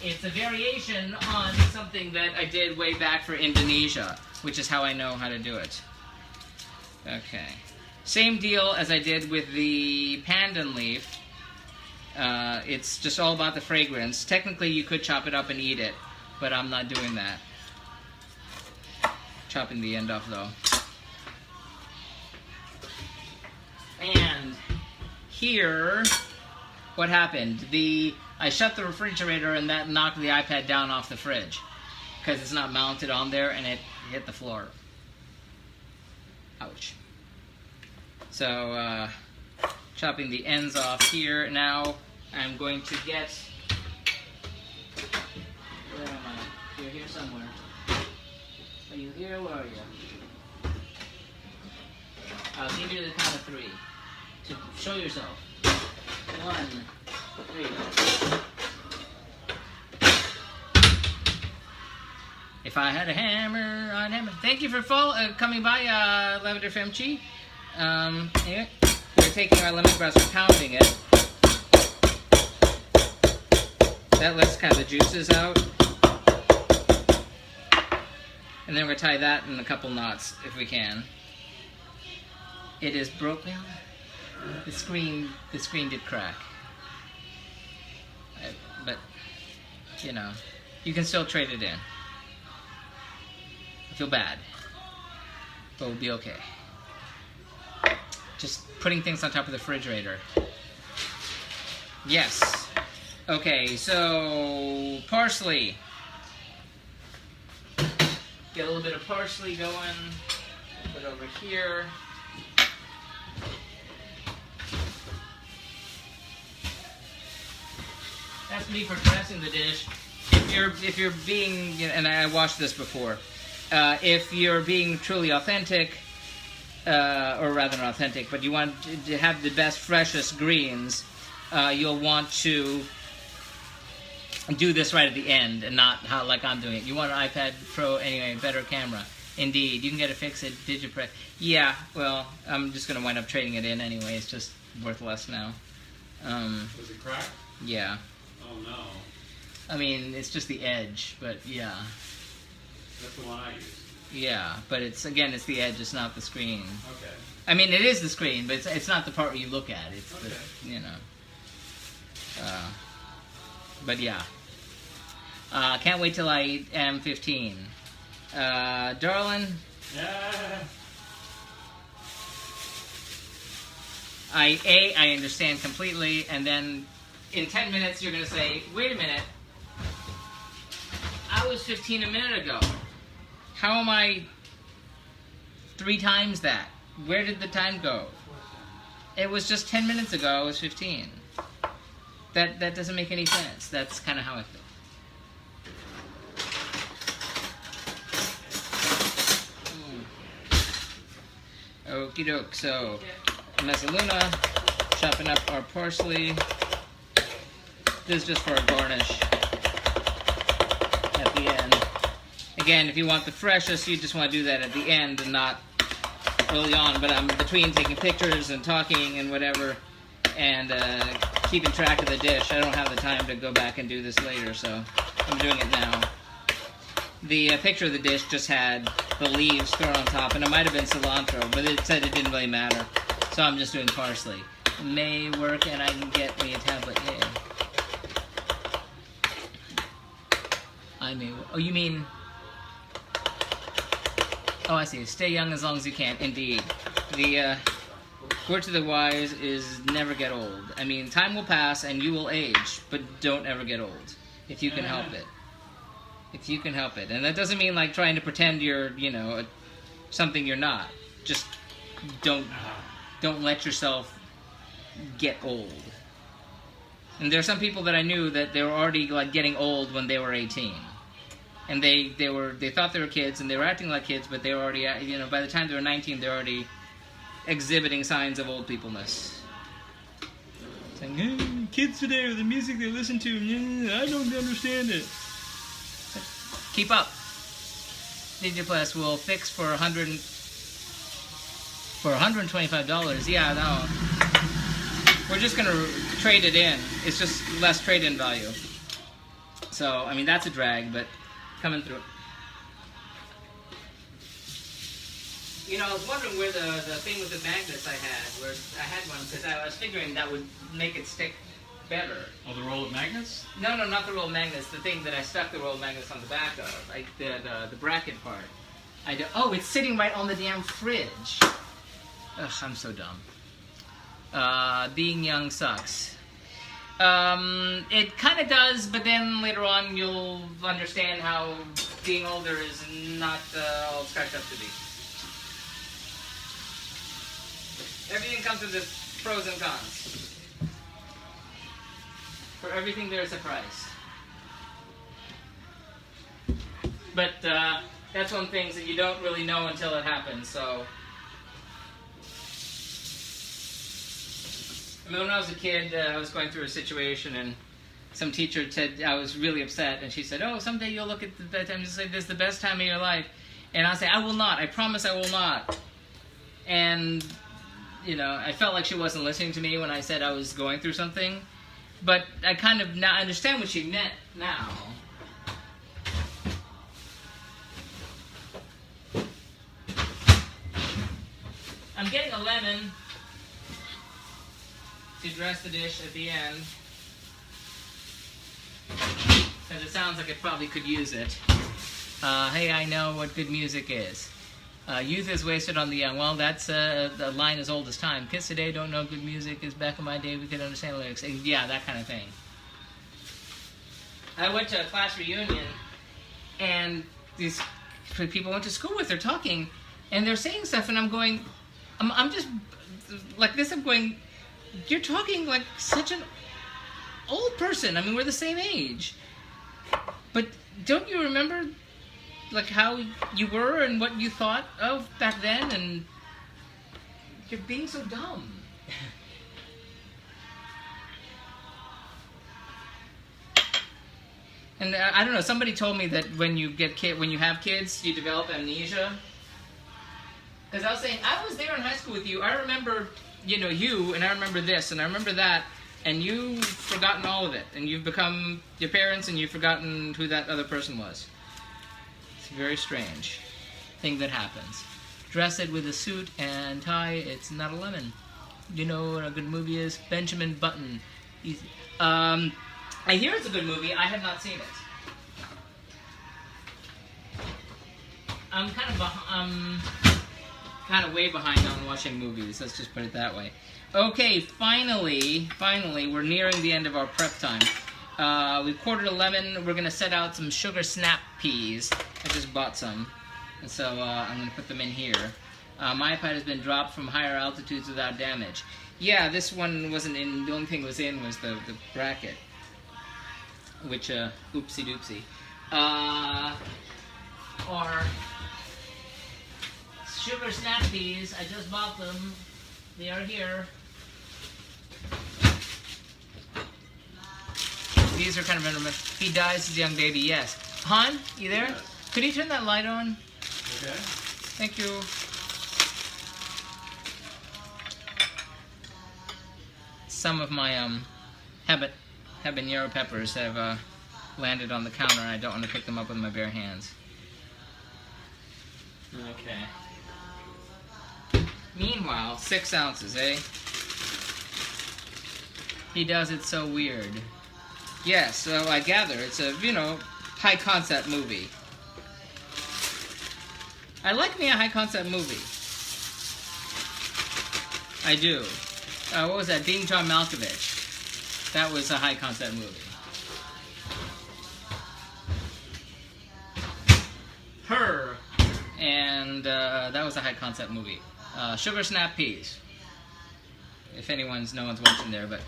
Speaker 1: It's a variation on something that I did way back for Indonesia, which is how I know how to do it. Okay. Same deal as I did with the pandan leaf. It's just all about the fragrance. Technically, you could chop it up and eat it, but I'm not doing that. Chopping the end off, though. And here, what happened? I shut the refrigerator and that knocked the iPad down off the fridge because it's not mounted on there and it hit the floor. Ouch. So, chopping the ends off here. Now, I'm going to get... Where am I? You're here somewhere. Are you here? Where are you? I'll give you the count of 3 to show yourself. 1, 3. If I had a hammer, I'd hammer. Thank you for coming by, Lavender Femchi. Anyway, we're taking our lemongrass, we're pounding it. That lets kind of the juices out. And then we're going to tie that in a couple knots if we can. It is broke. Well, the screen did crack. But, you know, you can still trade it in. I feel bad, but we'll be okay. Just putting things on top of the refrigerator. Yes. Okay, so parsley. Get a little bit of parsley going. Put it over here. That's me for dressing the dish. If you're being, and I watched this before. If you're being truly authentic, or rather not authentic, but you want to have the best, freshest greens, you'll want to do this right at the end and not how like I'm doing it. You want an iPad Pro anyway, better camera. Indeed, you can get a fix-it Digipress. Yeah, well, I'm just going to wind up trading it in anyway. It's just worth less now.
Speaker 2: Was it cracked?
Speaker 1: Yeah.
Speaker 2: Oh no.
Speaker 1: I mean, it's just the edge, but yeah.
Speaker 2: That's the one I use.
Speaker 1: Yeah, but it's the edge, it's not the screen.
Speaker 2: Okay.
Speaker 1: I mean, it is the screen, but it's not the part where you look at. It's
Speaker 2: okay.
Speaker 1: The, you know. But yeah. Can't wait till I eat M15. Darling.
Speaker 2: Yeah.
Speaker 1: I understand completely, and then in 10 minutes you're going to say, wait a minute, I was 15 a minute ago. How am I 3 times that? Where did the time go? It was just 10 minutes ago, I was 15. That doesn't make any sense. That's kind of how I feel. Okie doke, so mezzaluna, chopping up our parsley. This is just for a garnish at the end. Again, if you want the freshest, you just want to do that at the end and not early on, but I'm between taking pictures and talking and whatever, and keeping track of the dish. I don't have the time to go back and do this later, so I'm doing it now. The picture of the dish just had the leaves thrown on top, and it might have been cilantro, but it said it didn't really matter, so I'm just doing parsley. It may work, and I can get me a tablet. Yeah. I may. Oh, you mean? Oh, I see. Stay young as long as you can. Indeed. The word to the wise is never get old. I mean, time will pass and you will age, but don't ever get old if you can help it. If you can help it. And that doesn't mean like trying to pretend you're, you know, something you're not. Just don't let yourself get old. And there are some people that I knew that they were already like getting old when they were 18. And they thought they were kids and they were acting like kids, but they were already, you know, by the time they were 19, they're already exhibiting signs of old peopleness. Saying, hey, kids today, or the music they listen to, I don't understand it. But keep up. Digipress will fix for $125. Yeah, no. We're just gonna trade it in. It's just less trade-in value. So, I mean, that's a drag, but coming through. You know, I was wondering where the thing with the magnets I had one, because I was figuring that would make it stick better.
Speaker 2: Oh, the roll of magnets?
Speaker 1: No, not the roll of magnets, the thing that I stuck the roll of magnets on the back of, like the bracket part. Oh, it's sitting right on the damn fridge. Ugh, I'm so dumb. Being young sucks. It kind of does, but then later on you'll understand how being older is not all it's cracked up to be. Everything comes with its pros and cons. For everything there's a price. But that's one of the things that you don't really know until it happens, so... I mean, when I was a kid, I was going through a situation, and some teacher said I was really upset, and she said, "Oh, someday you'll look at the bedtime and say this is the best time of your life," and I say, "I will not. I promise, I will not." And you know, I felt like she wasn't listening to me when I said I was going through something, but I kind of now understand what she meant now. I'm getting a lemon to dress the dish at the end, because it sounds like it probably could use it. Hey, I know what good music is. Youth is wasted on the young. Well, that's the line as old as time. Kids today don't know good music is back in my day we could understand the lyrics. Yeah, that kind of thing. I went to a class reunion, and these people I went to school with, they're talking, and they're saying stuff, and I'm going, I'm just like this, I'm going, you're talking like such an old person. I mean, we're the same age. But don't you remember, like, how you were and what you thought of back then? And you're being so dumb. And I don't know, somebody told me that when you have kids, you develop amnesia. Because I was saying, I was there in high school with you. I remember, you know, you, and I remember this, and I remember that, and you've forgotten all of it. And you've become your parents, and you've forgotten who that other person was. It's a very strange thing that happens. Dress it with a suit and tie, it's not a lemon. You know what a good movie is? Benjamin Button. Easy. I hear it's a good movie. I have not seen it. I'm kind of way behind on watching movies. Let's just put it that way. Okay, finally, we're nearing the end of our prep time. We've quartered a lemon. We're going to set out some sugar snap peas. I just bought some. And so I'm going to put them in here. My iPad has been dropped from higher altitudes without damage. Yeah, this one wasn't in. The only thing that was in was the bracket. Which, oopsie doopsie. Or sugar snap peas. I just bought them. They are here. These are kind of random. He dies as a young baby, yes. Han, you there? Yes. Could you turn that light on?
Speaker 2: Okay.
Speaker 1: Thank you. Some of my habanero peppers have landed on the counter, and I don't want to pick them up with my bare hands. Okay. Meanwhile, 6 ounces, eh? He does it so weird. Yes, so I gather it's a, you know, high concept movie. I like me a high concept movie. I do. What was that? Being John Malkovich. That was a high concept movie. Her. And that was a high concept movie. Sugar Snap Peas. If no one's watching there, but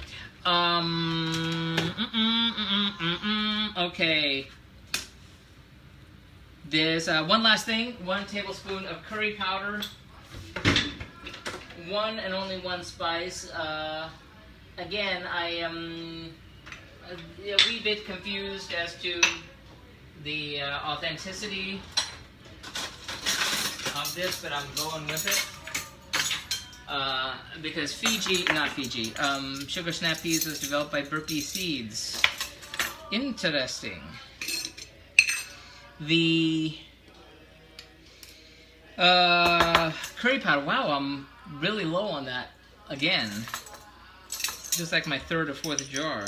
Speaker 1: okay. There's one last thing. 1 tablespoon of curry powder. 1 and only 1 spice. Again, I am a wee bit confused as to the authenticity of this, but I'm going with it. Because Sugar Snap Peas was developed by Burpee Seeds. Interesting. The curry powder. Wow, I'm really low on that again. Just like my third or fourth jar.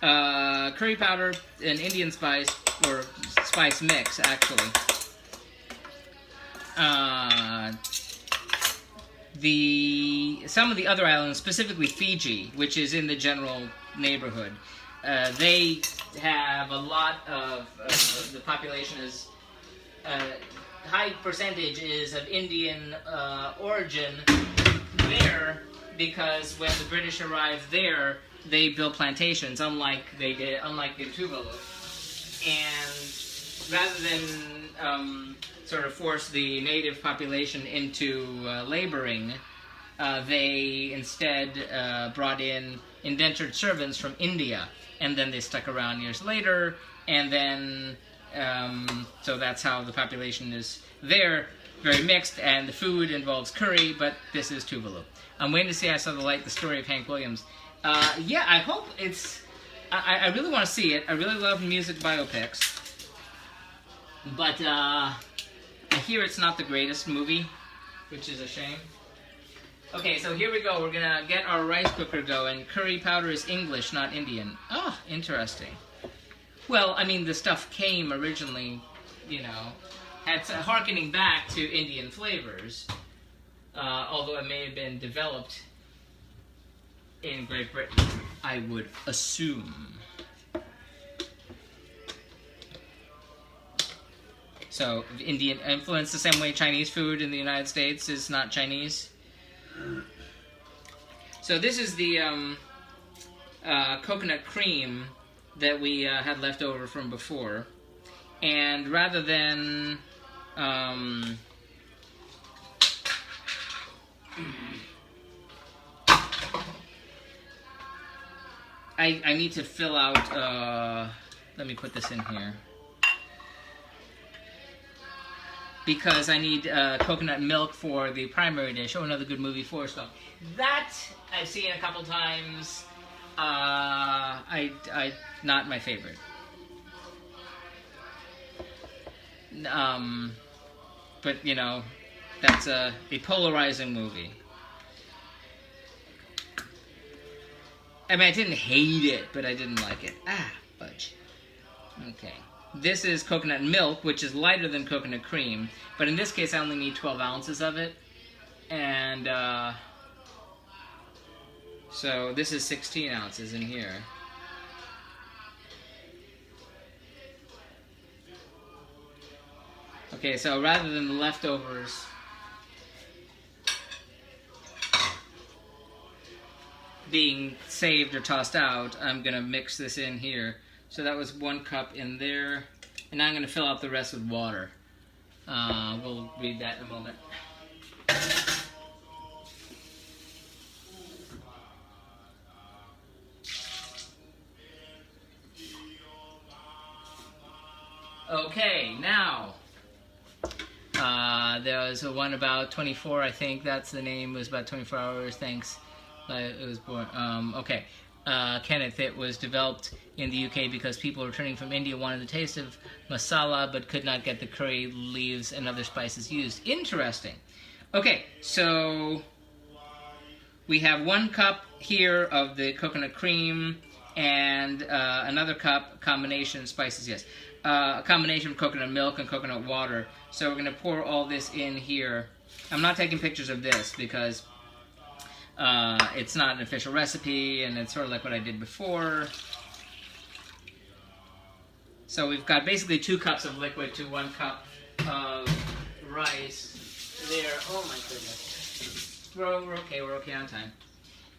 Speaker 1: Curry powder, an Indian spice, or spice mix, actually. Some of the other islands, specifically Fiji, which is in the general neighborhood, they have a lot of the population is high percentage is of Indian origin there, because when the British arrived there, they built plantations, unlike in Tuvalu, and rather than sort of force the native population into laboring, they instead brought in indentured servants from India, and then they stuck around years later, and then so that's how the population is there, very mixed, and the food involves curry, but this is Tuvalu. I'm waiting to see I Saw the Light, the story of Hank Williams. Yeah, I hope it's... I really want to see it. I really love music biopics. But I hear it's not the greatest movie, which is a shame. Okay, so here we go. We're going to get our rice cooker going. Curry powder is English, not Indian. Oh, interesting. Well, I mean, the stuff came originally, you know, harkening back to Indian flavors, although it may have been developed in Great Britain, I would assume. So, Indian influence the same way Chinese food in the United States is not Chinese. So this is the coconut cream that we had left over from before. And rather than I need to fill out, let me put this in here, because I need coconut milk for the primary dish. Oh, another good movie, Forrest Gump. That I've seen a couple times. Not my favorite. But you know, that's a polarizing movie. I mean, I didn't hate it, but I didn't like it. Ah, fudge. Okay. This is coconut milk, which is lighter than coconut cream. But in this case, I only need 12 ounces of it. And, so this is 16 ounces in here. Okay, so rather than the leftovers, being saved or tossed out, I'm going to mix this in here. So that was 1 cup in there, and now I'm going to fill out the rest with water. We'll read that in a moment. Okay, now, there was one about 24, I think that's the name, it was about 24 hours, thanks. It was born. Okay. Kenneth, it was developed in the UK because people returning from India wanted the taste of masala but could not get the curry leaves and other spices used. Interesting. Okay, so we have 1 cup here of the coconut cream and another cup, combination spices, yes. A combination of coconut milk and coconut water. So we're going to pour all this in here. I'm not taking pictures of this because it's not an official recipe, and it's sort of like what I did before. So we've got basically 2 cups of liquid to 1 cup of rice there. Oh my goodness. We're okay on time.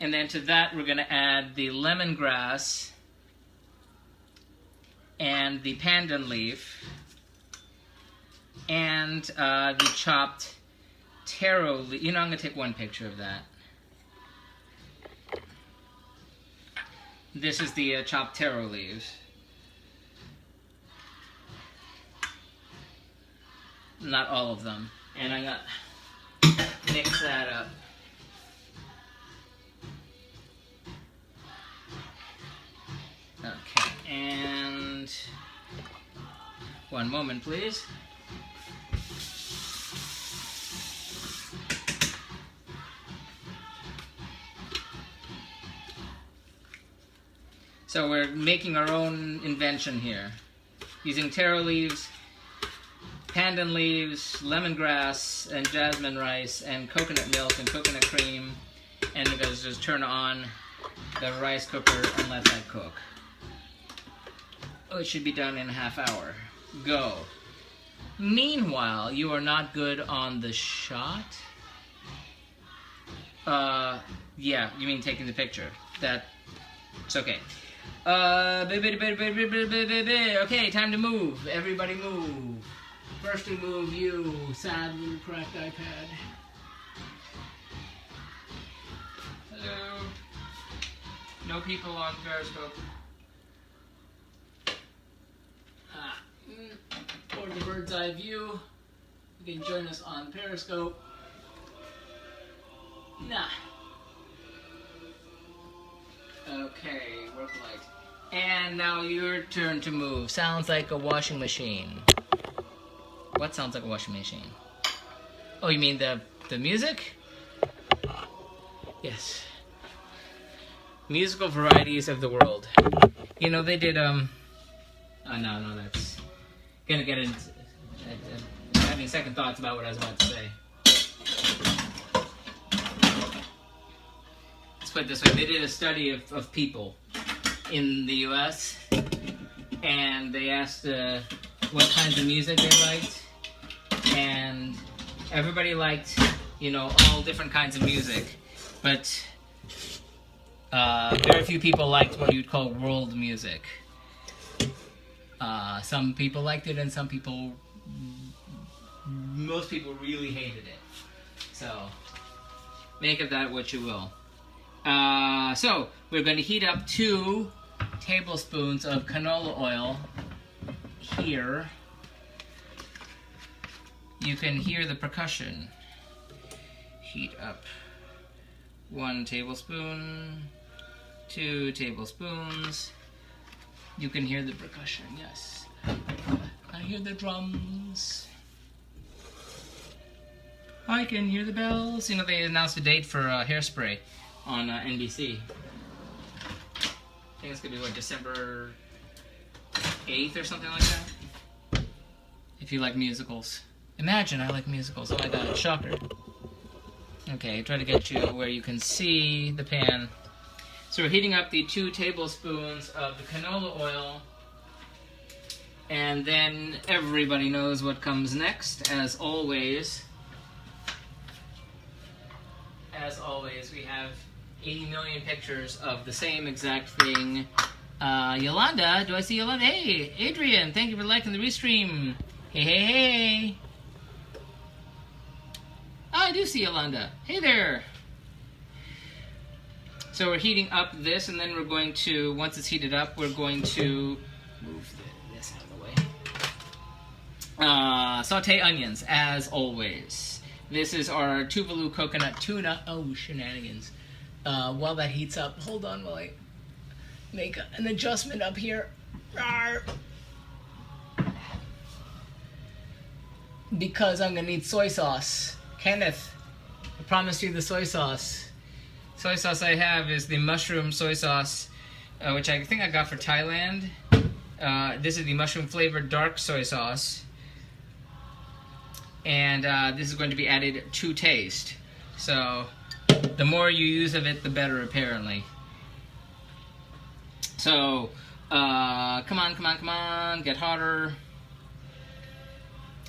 Speaker 1: And then to that we're going to add the lemongrass and the pandan leaf and the chopped taro leaf. You know, I'm going to take 1 picture of that. This is the chopped taro leaves. Not all of them. And I'm going to mix that up. One moment, please. So we're making our own invention here. Using taro leaves, pandan leaves, lemongrass, and jasmine rice, and coconut milk and coconut cream. And we're going to just turn on the rice cooker and let that cook. Oh, it should be done in a half hour. Go. Meanwhile, you are not good on the shot? Yeah, you mean taking the picture. It's okay. Okay, time to move. Everybody move. First to move you, sad little cracked iPad. Hello. No people on Periscope. For the bird's eye view, you can join us on Periscope. Nah. Okay, work light. And now your turn to move. Sounds like a washing machine. What sounds like a washing machine? Oh, you mean the music? Yes. Musical varieties of the world. You know, they did, no, that's gonna get into, having second thoughts about what I was about to say. Let's put it this way, they did a study of people in the US, and they asked what kinds of music they liked, and everybody liked, you know, all different kinds of music, but very few people liked what you'd call world music. Some people liked it, and most people really hated it. So, make of that what you will. So, we're going to heat up 2 tablespoons of canola oil here. You can hear the percussion. Heat up 1 tablespoon, 2 tablespoons. You can hear the percussion, yes. I hear the drums. I can hear the bells. You know, they announced a date for Hairspray on NBC. I think it's gonna be what, December 8th or something like that? If you like musicals. Imagine I like musicals. Oh my god, shocker. Okay, try to get you where you can see the pan. So we're heating up the 2 tablespoons of the canola oil. And then everybody knows what comes next, as always. As always, we have 80 million pictures of the same exact thing. Yolanda, do I see Yolanda? Hey, Adrian, thank you for liking the restream. Hey, hey, hey. Oh, I do see Yolanda. Hey there. So we're heating up this, and then we're going to, once it's heated up, we're going to move this out of the way. Saute onions, as always. This is our Tuvalu Coconut Tuna. Oh, shenanigans. While that heats up, hold on while I make an adjustment up here. Rawr. Because I'm gonna need soy sauce. Kenneth, I promised you the soy sauce. Soy sauce I have is the mushroom soy sauce, which I think I got for Thailand. This is the mushroom flavored dark soy sauce. And this is going to be added to taste. So the more you use of it, the better, apparently. So come on, get hotter.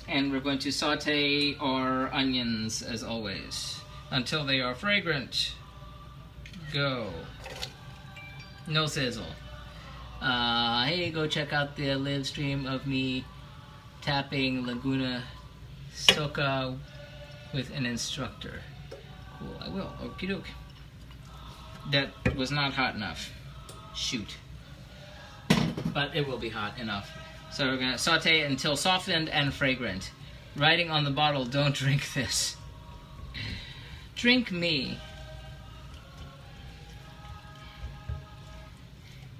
Speaker 1: And we're going to saute our onions, as always, until they are fragrant. Go. No sizzle. Hey, go check out the live stream of me tapping Laguna Soca with an instructor. Cool, I will. Okie doke. That was not hot enough. Shoot. But it will be hot enough. So we're going to saute it until softened and fragrant. Writing on the bottle, don't drink this. Drink me.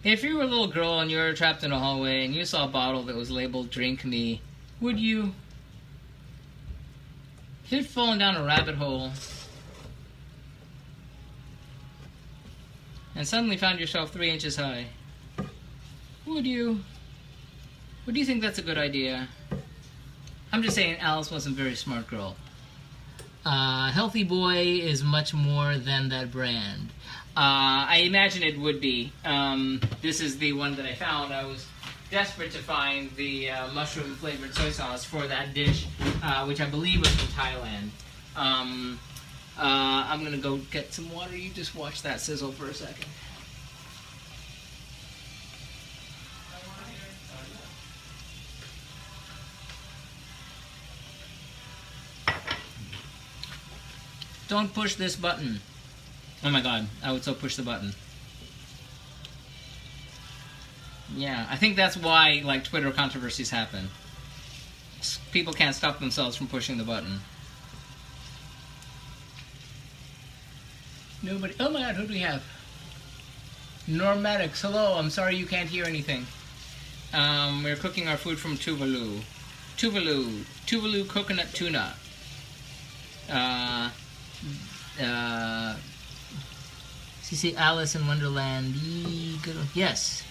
Speaker 1: If you were a little girl and you were trapped in a hallway and you saw a bottle that was labeled "Drink Me," would you? If you'd fallen down a rabbit hole and suddenly found yourself 3 inches high, would you? Would you think that's a good idea? I'm just saying Alice wasn't a very smart girl. Healthy Boy is much more than that brand. I imagine it would be. This is the one that I found. I was desperate to find the mushroom flavored soy sauce for that dish, which I believe was from Thailand. I'm gonna go get some water. You just watch that sizzle for a second. Don't push this button. Oh my god, I would so push the button. Yeah, I think that's why, like, Twitter controversies happen. People can't stop themselves from pushing the button. Nobody. Oh my god, who do we have? Normatics, hello, I'm sorry you can't hear anything. We're cooking our food from Tuvalu. Tuvalu Coconut Tuna. CC Alice in Wonderland. Good one. Yes.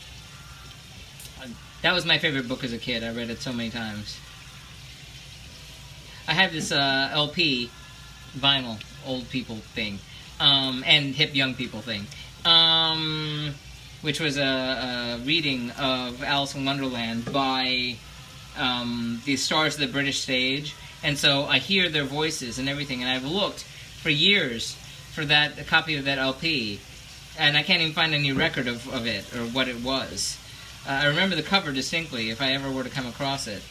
Speaker 1: That was my favorite book as a kid. I read it so many times. I had this LP, vinyl, old people thing, and hip young people thing, which was a reading of Alice in Wonderland by the stars of the British stage. And so I hear their voices and everything, and I've looked for years for a copy of that LP, and I can't even find any record of it or what it was. I remember the cover distinctly. If I ever were to come across it,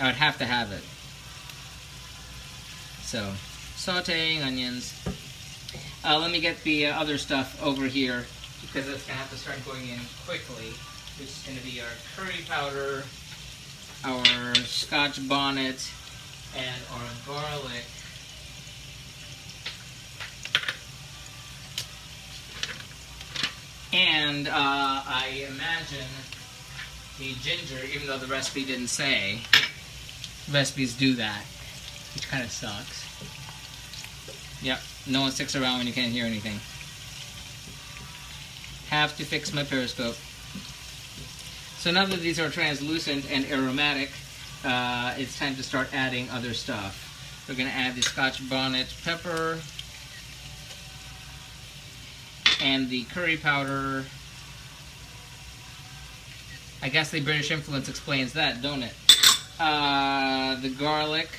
Speaker 1: I would have to have it. So, sauteing onions. Let me get the other stuff over here, because it's going to have to start going in quickly, which is going to be our curry powder, our Scotch bonnet, and our garlic. And I imagine the ginger, even though the recipe didn't say. Recipes do that, which kind of sucks. Yep, no one sticks around when you can't hear anything. Have to fix my periscope. So now that these are translucent and aromatic, it's time to start adding other stuff. We're going to add the Scotch bonnet pepper and the curry powder. I guess the British influence explains that, don't it? The garlic.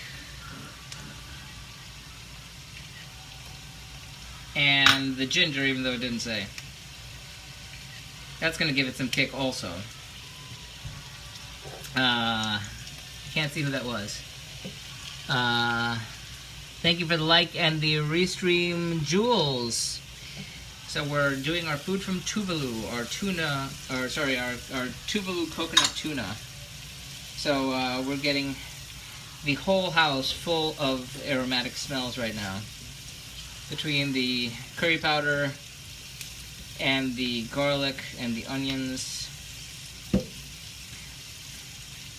Speaker 1: And the ginger, even though it didn't say. That's going to give it some kick also. Can't see who that was. Thank you for the like and the restream, Jules. So we're doing our food from Tuvalu, our Tuvalu Coconut Tuna. So we're getting the whole house full of aromatic smells right now. Between the curry powder and the garlic and the onions.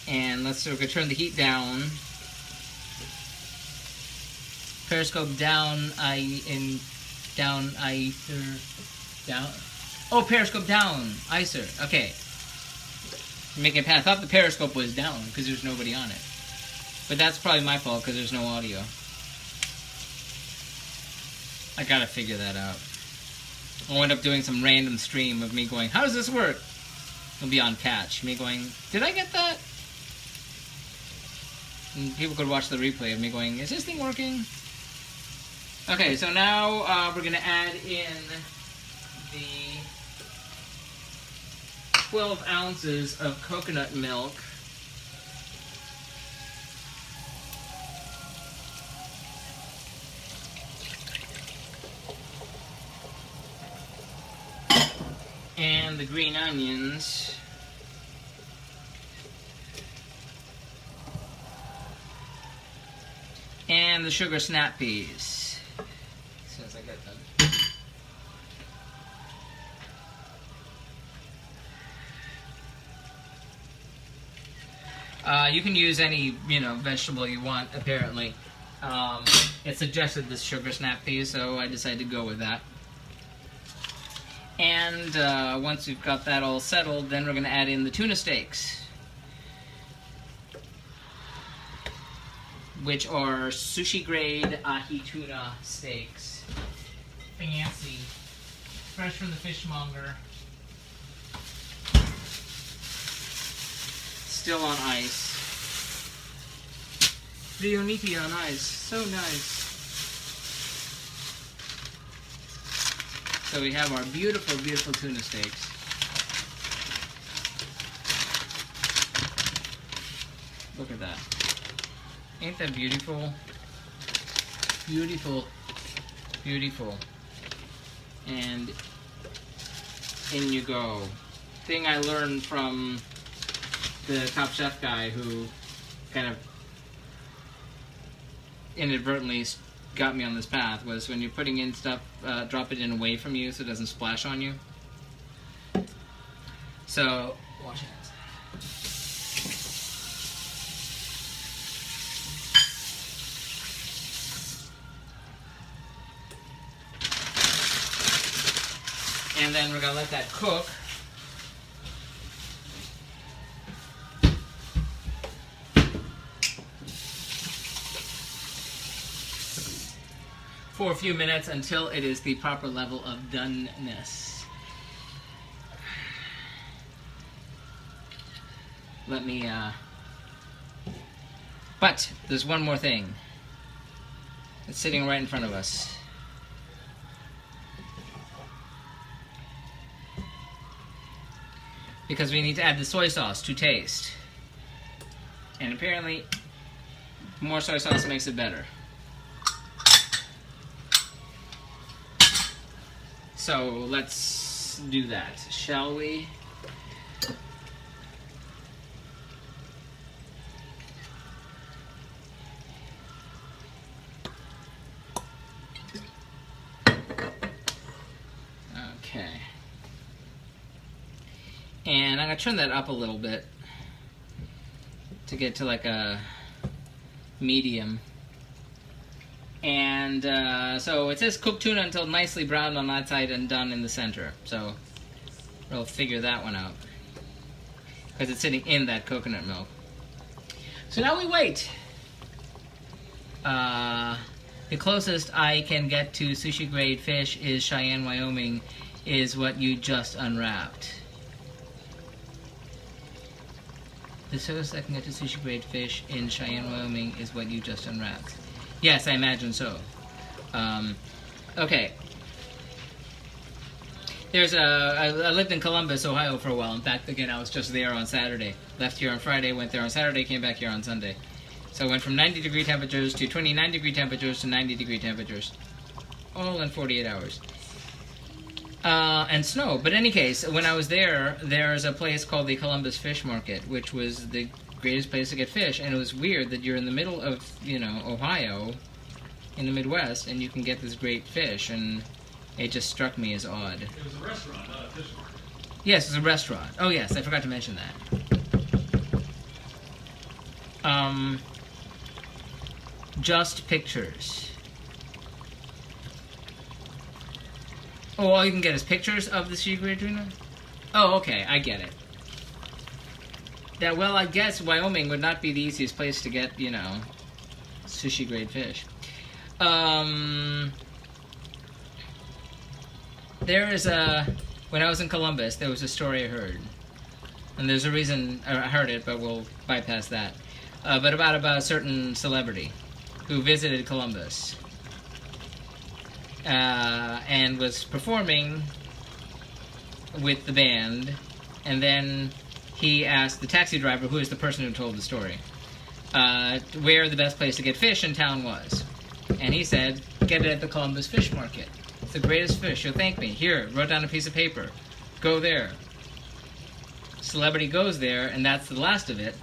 Speaker 1: And we're going to turn the heat down. Periscope down, down. Oh, periscope down, ICER. Okay. Making a pan. I thought the periscope was down because there's nobody on it. But that's probably my fault because there's no audio. I gotta figure that out. I'll end up doing some random stream of me going, how does this work? It'll be on catch. Me going, did I get that? And people could watch the replay of me going, is this thing working? Okay, so now we're going to add in the 12 ounces of coconut milk. And the green onions. And the sugar snap peas. As soon as I get them. You can use any, vegetable you want, apparently. It suggested this sugar snap pea, so I decided to go with that. And once we've got that all settled, then we're going to add in the tuna steaks, which are sushi-grade ahi tuna steaks. Fancy. Fresh from the fishmonger. Still on ice. The oniki on ice. So nice. So we have our beautiful, beautiful tuna steaks. Look at that. Ain't that beautiful? Beautiful. Beautiful. And in you go. Thing I learned from the Top Chef guy who kind of inadvertently got me on this path was when you're putting in stuff, drop it in away from you so it doesn't splash on you. So, wash hands. And then we're going to let that cook. For a few minutes until it is the proper level of doneness. Let me, But, there's one more thing. It's sitting right in front of us. Because we need to add the soy sauce to taste. And apparently, more soy sauce makes it better. So let's do that, shall we? Okay. And I'm going to turn that up a little bit to get to like a medium. And so it says cook tuna until nicely browned on that side and done in the center. So we'll figure that one out. Because it's sitting in that coconut milk. So now we wait. The closest I can get to sushi grade fish is Cheyenne, Wyoming, is what you just unwrapped. The closest I can get to sushi grade fish in Cheyenne, Wyoming is what you just unwrapped. Yes, I imagine so. Okay. There's I lived in Columbus, Ohio for a while. In fact, again, I was just there on Saturday. Left here on Friday, went there on Saturday, came back here on Sunday. So I went from 90-degree temperatures to 29-degree temperatures to 90-degree temperatures. All in 48 hours. And snow. But in any case, when I was there, there's a place called the Columbus Fish Market, which was the greatest place to get fish, and it was weird that you're in the middle of, Ohio, in the Midwest, and you can get this great fish, and it just struck me as odd.
Speaker 2: It was a restaurant, not a fish market.
Speaker 1: Yes, it was a restaurant. Oh yes, I forgot to mention that. Just pictures. Oh, all you can get is pictures of the sushi-grade tuna? Oh, okay, I get it. Yeah, well, I guess Wyoming would not be the easiest place to get, sushi-grade fish. There is when I was in Columbus, there was a story I heard. And there's a reason I heard it, but we'll bypass that. But about a certain celebrity who visited Columbus. And was performing with the band, and then he asked the taxi driver, who is the person who told the story, where the best place to get fish in town was. And he said, get it at the Columbus Fish Market. It's the greatest fish. You'll thank me. Here, wrote down a piece of paper. Go there. Celebrity goes there, and that's the last of it.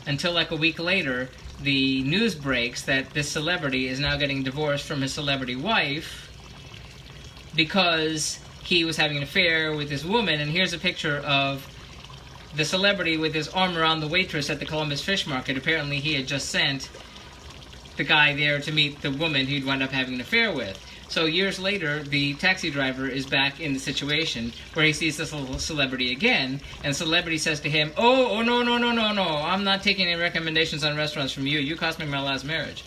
Speaker 1: Until like a week later, the news breaks that this celebrity is now getting divorced from his celebrity wife because he was having an affair with this woman. And here's a picture of the celebrity with his arm around the waitress at the Columbus Fish Market. Apparently he had just sent the guy there to meet the woman he'd wound up having an affair with. So years later, the taxi driver is back in the situation where he sees this little celebrity again, and the celebrity says to him, oh, no, I'm not taking any recommendations on restaurants from you. You cost me my last marriage.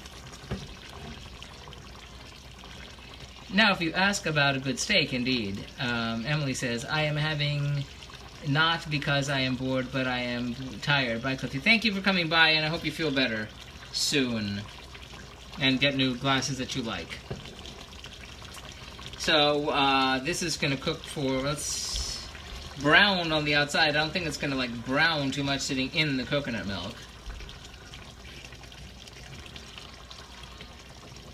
Speaker 1: Now, if you ask about a good steak, indeed, Emily says, I am having... Not because I am bored, but I am tired. Bye, Cliffy. Thank you for coming by, and I hope you feel better soon. And get new glasses that you like. So, this is going to cook for, let's brown on the outside. I don't think it's going to, like, brown too much sitting in the coconut milk.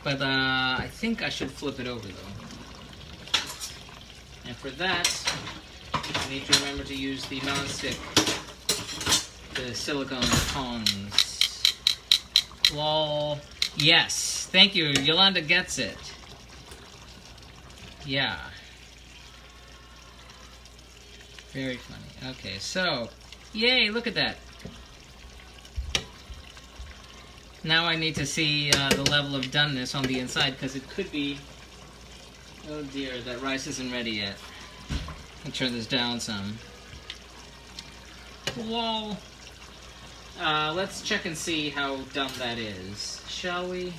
Speaker 1: But, I think I should flip it over, though. And for that... I need to remember to use the non-stick, the silicone tongs. Lol. Yes. Thank you. Yolanda gets it. Yeah. Very funny. Okay, so, yay, look at that. Now I need to see the level of doneness on the inside, because it could be... Oh dear, that rice isn't ready yet. I'll turn this down some. Lol. Let's check and see how done that is, shall we?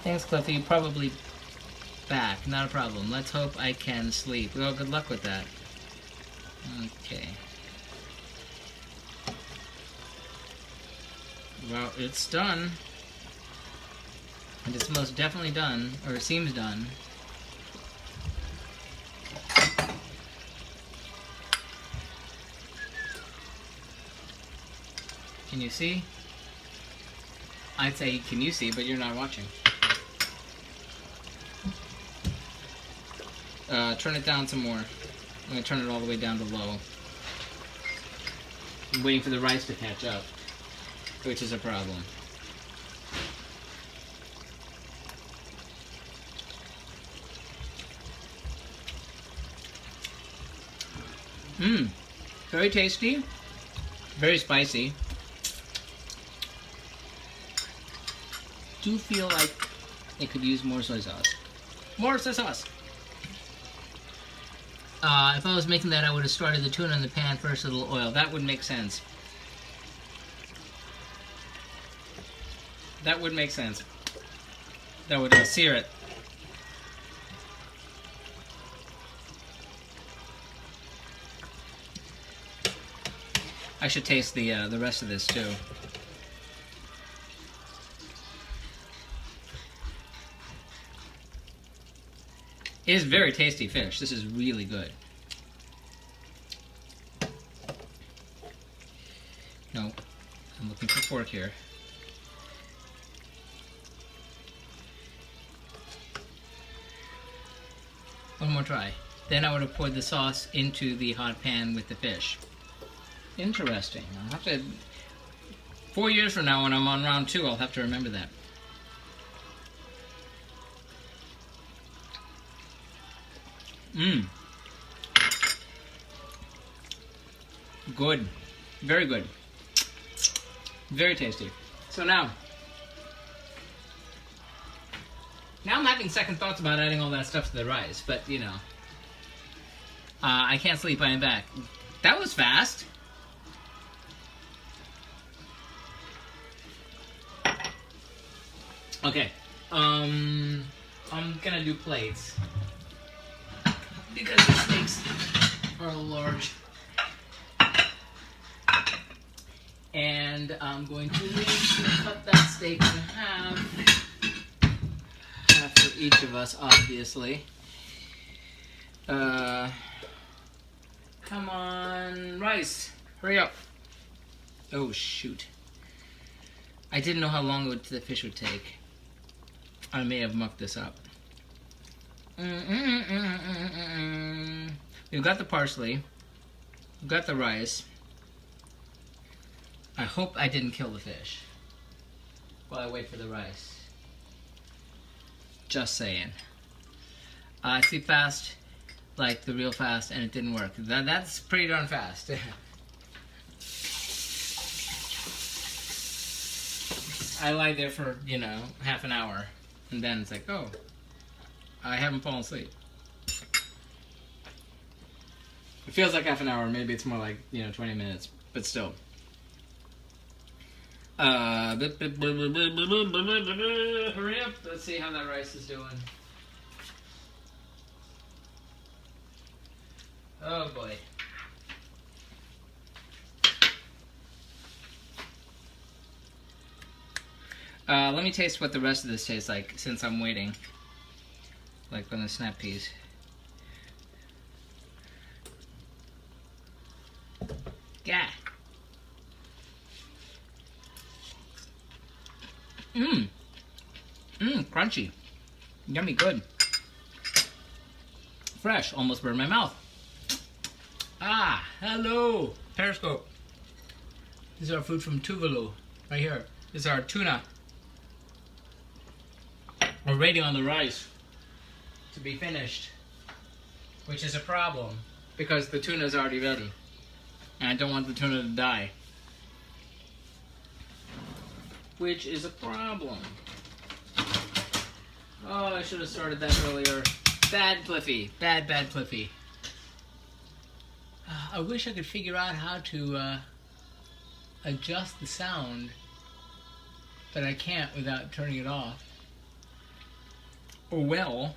Speaker 1: Thanks, Cliffy. Probably back. Not a problem. Let's hope I can sleep. Well, good luck with that. Okay. Well, it's done. And it's most definitely done, or it seems done. Can you see? I'd say, can you see, but you're not watching. Turn it down some more. I'm going to turn it all the way down to low. I'm waiting for the rice to catch up, which is a problem. Mmm, very tasty, very spicy. Do feel like it could use more soy sauce. More soy sauce! If I was making that, I would have started the tuna in the pan first with a little oil. That would make sense. That would make sense. That would sear it. I should taste the rest of this too. It is very tasty fish. This is really good. No, I'm looking for fork here. One more try. Then I would have poured the sauce into the hot pan with the fish. Interesting. I'll have to... 4 years from now when I'm on round 2, I'll have to remember that. Mmm. Good. Very good. Very tasty. So now I'm having second thoughts about adding all that stuff to the rice, but you know. I can't sleep, I am back. That was fast. Okay. I'm gonna do plates. Because the steaks are large. And I'm going to need to cut that steak in half. Half for each of us, obviously. Come on, rice. Hurry up. Oh, shoot. I didn't know how long the fish would take. I may have mucked this up. We've got the parsley. We've got the rice. I hope I didn't kill the fish while I wait for the rice. Just saying. I see fast, like the real fast, and it didn't work. That's pretty darn fast. I lie there for, you know, half an hour, and then it's like, oh, I haven't fallen asleep. It feels like half an hour, maybe it's more like, you know, 20 minutes, but still. Hurry up, let's see how that rice is doing. Oh boy. Let me taste what the rest of this tastes like since I'm waiting. Like on the snap peas. Yeah. Crunchy. Yummy, good. Fresh, almost burned my mouth. Ah, hello, Periscope. This is our food from Tuvalu, right here. This is our tuna. We're waiting on the rice to be finished, which is a problem because the tuna is already ready, and I don't want the tuna to die, which is a problem. Oh, I should have started that earlier. Bad Pliffy, bad Pliffy. I wish I could figure out how to adjust the sound, but I can't without turning it off. Or well,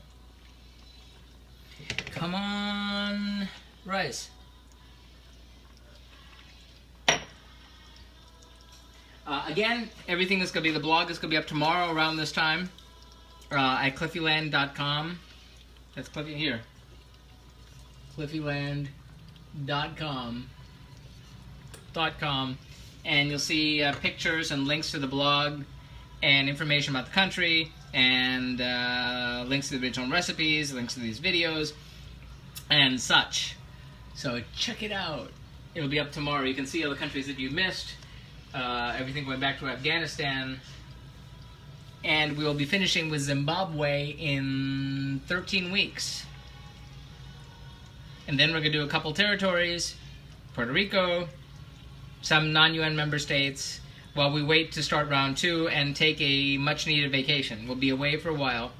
Speaker 1: come on, rice. Again, everything is going to be, the blog is going to be up tomorrow around this time at cliffyland.com. That's Cliffy here. cliffyland.com, and you'll see pictures and links to the blog and information about the country and links to the original recipes, links to these videos and such. So check it out. It'll be up tomorrow. You can see all the countries that you missed, everything going back to Afghanistan, and we'll be finishing with Zimbabwe in 13 weeks. And then we're going to do a couple territories, Puerto Rico, some non-UN member states, while we wait to start round 2 and take a much-needed vacation. We'll be away for a while,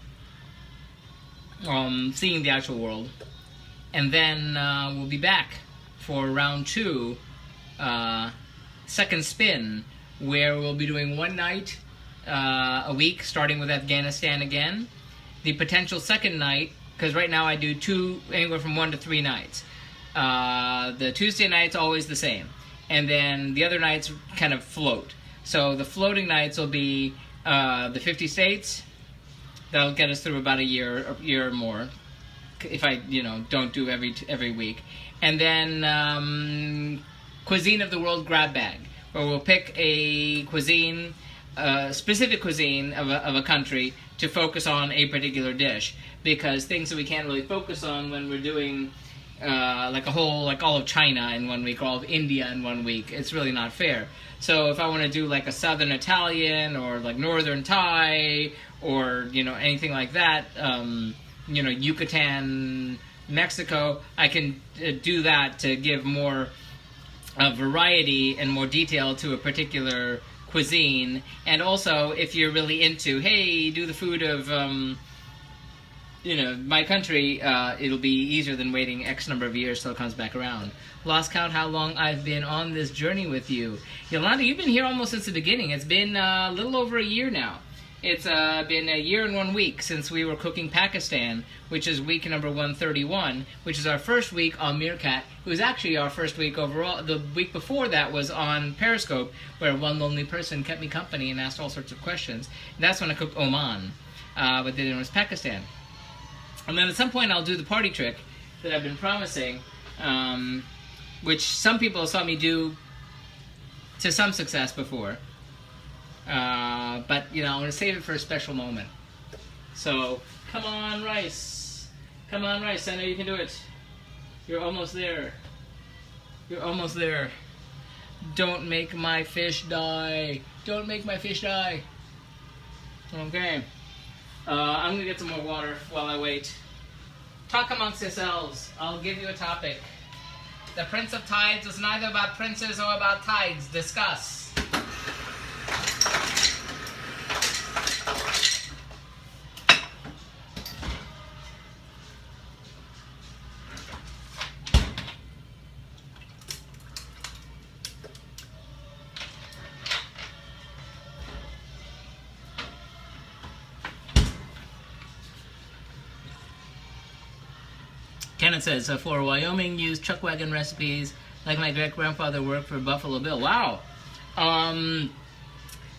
Speaker 1: seeing the actual world. And then we'll be back for round 2, second spin, where we'll be doing one night a week, starting with Afghanistan again. The potential second night, because right now I do anywhere from 1 to 3 nights. The Tuesday night's always the same, and then the other nights kind of float. So the floating nights will be the 50 states. That'll get us through about a year or more, if I don't do every week. And then Cuisine of the World Grab Bag, where we'll pick a cuisine, specific cuisine of a country to focus on a particular dish, because things that we can't really focus on when we're doing like all of China in 1 week or all of India in 1 week, it's really not fair. So if I want to do like a Southern Italian or like Northern Thai or anything like that, Yucatan, Mexico, I can do that to give more variety and more detail to a particular cuisine. And also, if you're really into, hey, do the food of my country, it'll be easier than waiting X number of years till it comes back around. Lost count how long I've been on this journey with you. Yolanda, you've been here almost since the beginning. It's been a little over a year now. It's been a year and 1 week since we were cooking Pakistan, which is week number 131, which is our first week on Meerkat. It was actually our first week overall. The week before that was on Periscope, where one lonely person kept me company and asked all sorts of questions. And that's when I cooked Oman, but then it was Pakistan. And then at some point I'll do the party trick that I've been promising, which some people saw me do to some success before. But, I'm going to save it for a special moment. So, come on, rice. Come on, rice. I know you can do it. You're almost there. You're almost there. Don't make my fish die. Don't make my fish die. Okay. I'm gonna get some more water while I wait. Talk amongst yourselves. I'll give you a topic. The Prince of Tides is neither about princes or about tides. Discuss. Kenneth says, for Wyoming, use chuck wagon recipes like my great-grandfather worked for Buffalo Bill. Wow.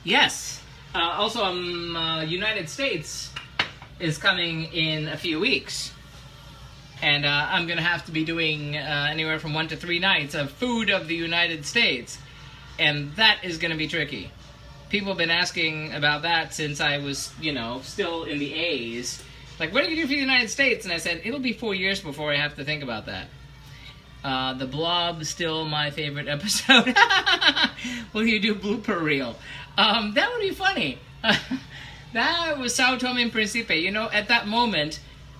Speaker 1: Yes. Also, United States is coming in a few weeks. And I'm going to have to be doing anywhere from 1 to 3 nights of food of the United States. And that is going to be tricky. People have been asking about that since I was, you know, still in the A's. Like, what are you going to do for the United States? And I said, it'll be 4 years before I have to think about that. The Blob, still my favorite episode. Will you do blooper reel? That would be funny. That was Sao Tome and Principe. You know, at that moment,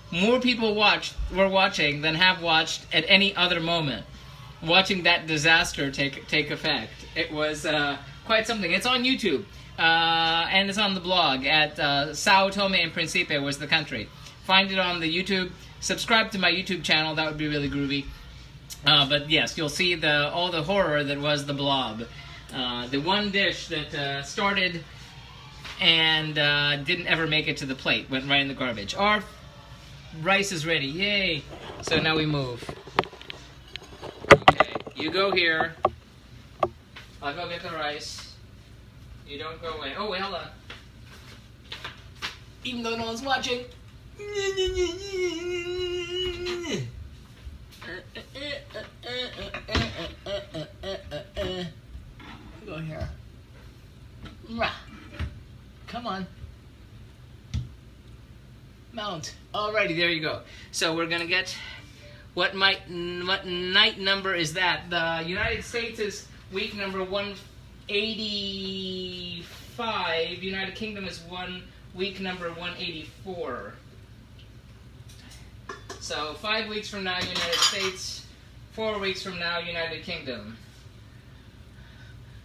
Speaker 1: more people were watching than have watched at any other moment. Watching that disaster take effect. It was quite something. It's on YouTube. And it's on the blog at Sao Tome and Principe was the country. Find it on the YouTube. Subscribe to my YouTube channel. That would be really groovy. But yes, you'll see all the horror that was the Blob. The one dish that started and didn't ever make it to the plate. Went right in the garbage. Our rice is ready. Yay! So now we move. Okay, you go here. I'll go get the rice. You don't go away. Oh, wait, hold on. Even though no one's watching. Go here. Come on. Mount. Alrighty, there you go. So we're gonna get what night number is that? The United States is week number 185. United Kingdom is week number 184. So 5 weeks from now, United States. 4 weeks from now, United Kingdom.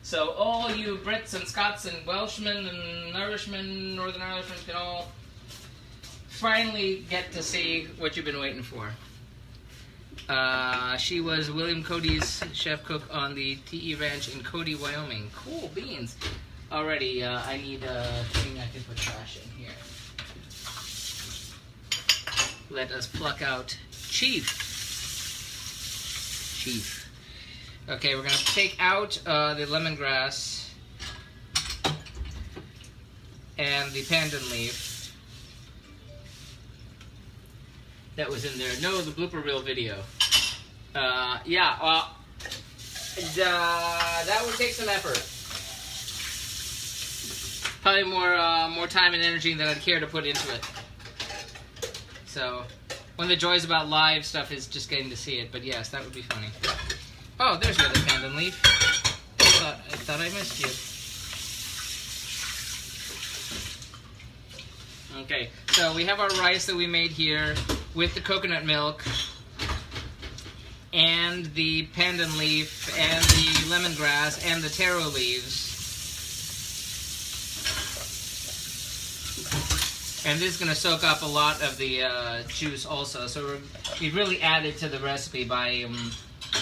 Speaker 1: So all you Brits and Scots and Welshmen and Irishmen, Northern Irishmen can all finally get to see what you've been waiting for. She was William Cody's chef cook on the TE Ranch in Cody, Wyoming. Cool beans. Alrighty, I need a thing I can put trash in here. Let us pluck out Chief. Okay, we're going to take out the lemongrass and the pandan leaf that was in there. No, the blooper reel video. Yeah, well, that would take some effort. Probably more time and energy than I'd care to put into it. So, one of the joys about live stuff is just getting to see it. But yes, that would be funny. Oh, there's the other pandan leaf. I thought I missed you. Okay, so we have our rice that we made here with the coconut milk and the pandan leaf and the lemongrass and the taro leaves. And this is going to soak up a lot of the juice also. So we really added to the recipe by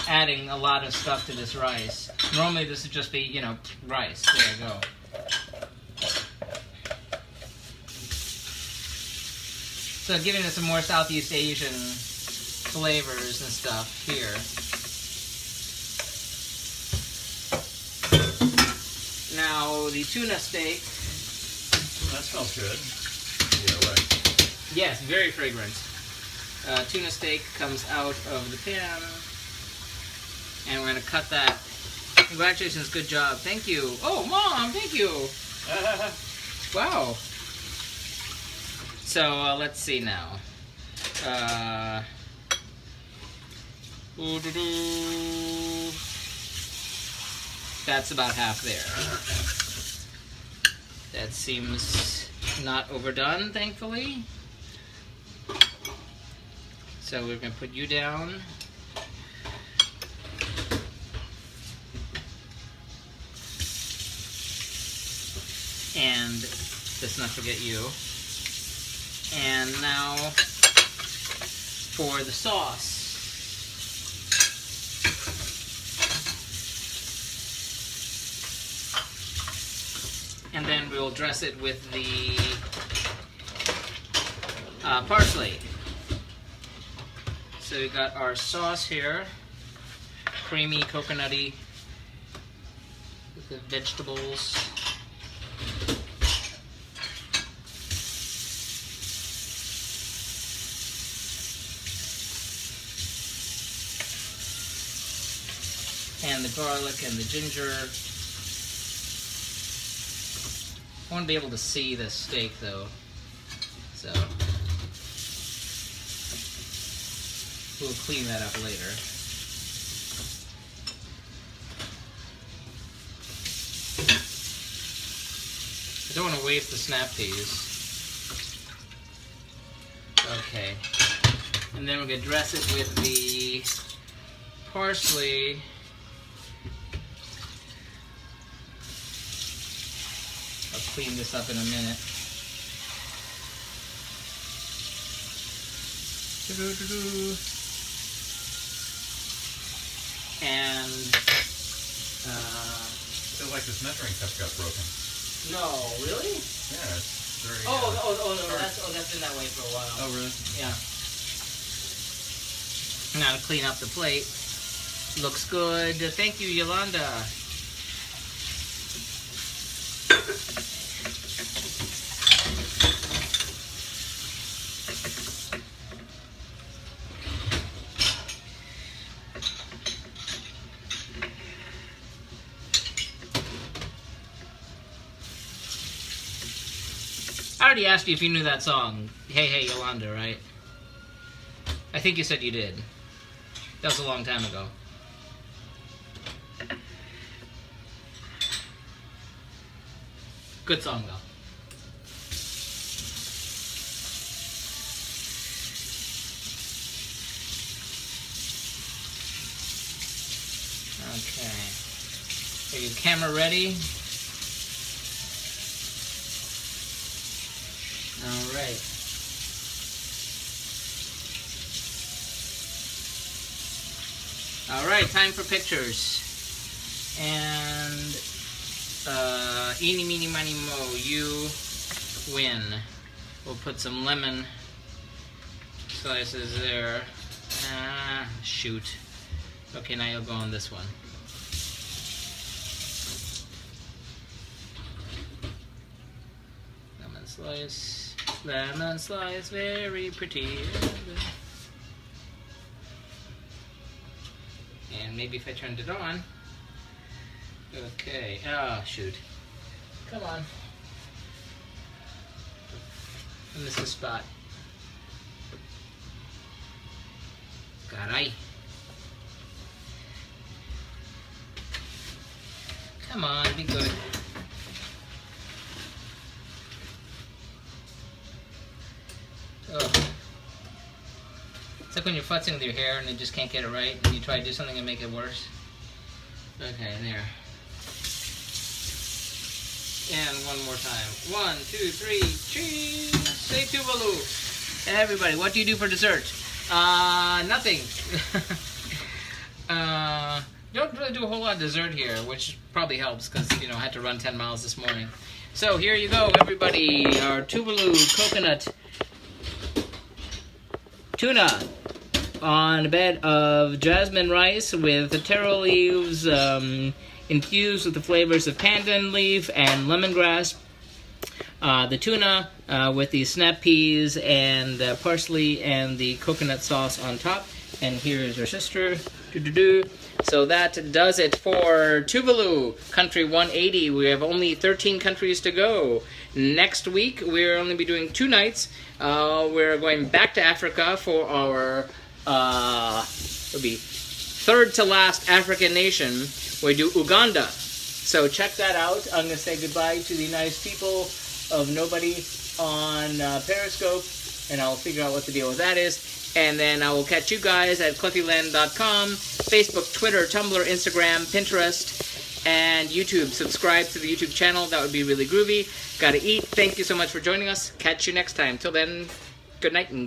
Speaker 1: adding a lot of stuff to this rice. Normally this would just be, you know, rice. There you go. So giving us some more Southeast Asian flavors and stuff here. Now the tuna steak.
Speaker 2: That smells good. Yeah, right.
Speaker 1: Yes, very fragrant. Tuna steak comes out of the pan. And we're going to cut that. Congratulations, good job. Thank you. Oh, Mom, thank you. Wow. So, let's see now. That's about half there. That seems not overdone, thankfully. So we're going to put you down. And let's not forget you. And now for the sauce. And then we'll dress it with the parsley. So we got our sauce here, creamy, coconutty, with the vegetables. And the garlic and the ginger. I want to be able to see the steak though, so we'll clean that up later. I don't want to waste the snap peas. Okay, and then we're going to dress it with the parsley. I'll clean this up in a minute. And
Speaker 2: feels like this measuring cup got broken.
Speaker 1: no, really?
Speaker 2: Yeah, it's very.
Speaker 1: No, that's been that way for a while.
Speaker 2: Oh, really?
Speaker 1: Yeah. Now to clean up the plate. Looks good. Thank you, Yolanda. I already asked you if you knew that song, Hey Hey Yolanda, right? I think you said you did. That was a long time ago. Good song, though. Okay. Are your camera ready? All right. All right, time for pictures. And eeny, meeny, miny, mo, you win. We'll put some lemon slices there. Ah, shoot. Okay, now you'll go on this one. Lemon slice, very pretty. And maybe if I turned it on. Okay, oh shoot. Come on. I missed a spot. Caray. Come on, be good. Oh. It's like when you're futzing with your hair and you just can't get it right, and you try to do something and make it worse. Okay, there. And one more time. 1, 2, 3, cheese! Say Tuvalu! Everybody, what do you do for dessert? Nothing. Don't really do a whole lot of dessert here, which probably helps because, you know, I had to run 10 miles this morning. So here you go, everybody. Our Tuvalu Coconut Tuna on a bed of jasmine rice with taro leaves infused with the flavors of pandan leaf and lemongrass. The tuna with the snap peas and parsley and the coconut sauce on top. And here's your sister. So that does it for Tuvalu, Country 180. We have only 13 countries to go. Next week, we're only be doing 2 nights. We're going back to Africa for our, it'll be third to last African nation. We do Uganda. So check that out. I'm going to say goodbye to the nice people of nobody on Periscope, and I'll figure out what the deal with that is. And then I will catch you guys at CleffyLand.com, Facebook, Twitter, Tumblr, Instagram, Pinterest, and YouTube. Subscribe to the YouTube channel. That would be really groovy. Gotta eat. Thank you so much for joining us. Catch you next time. Till then, good night and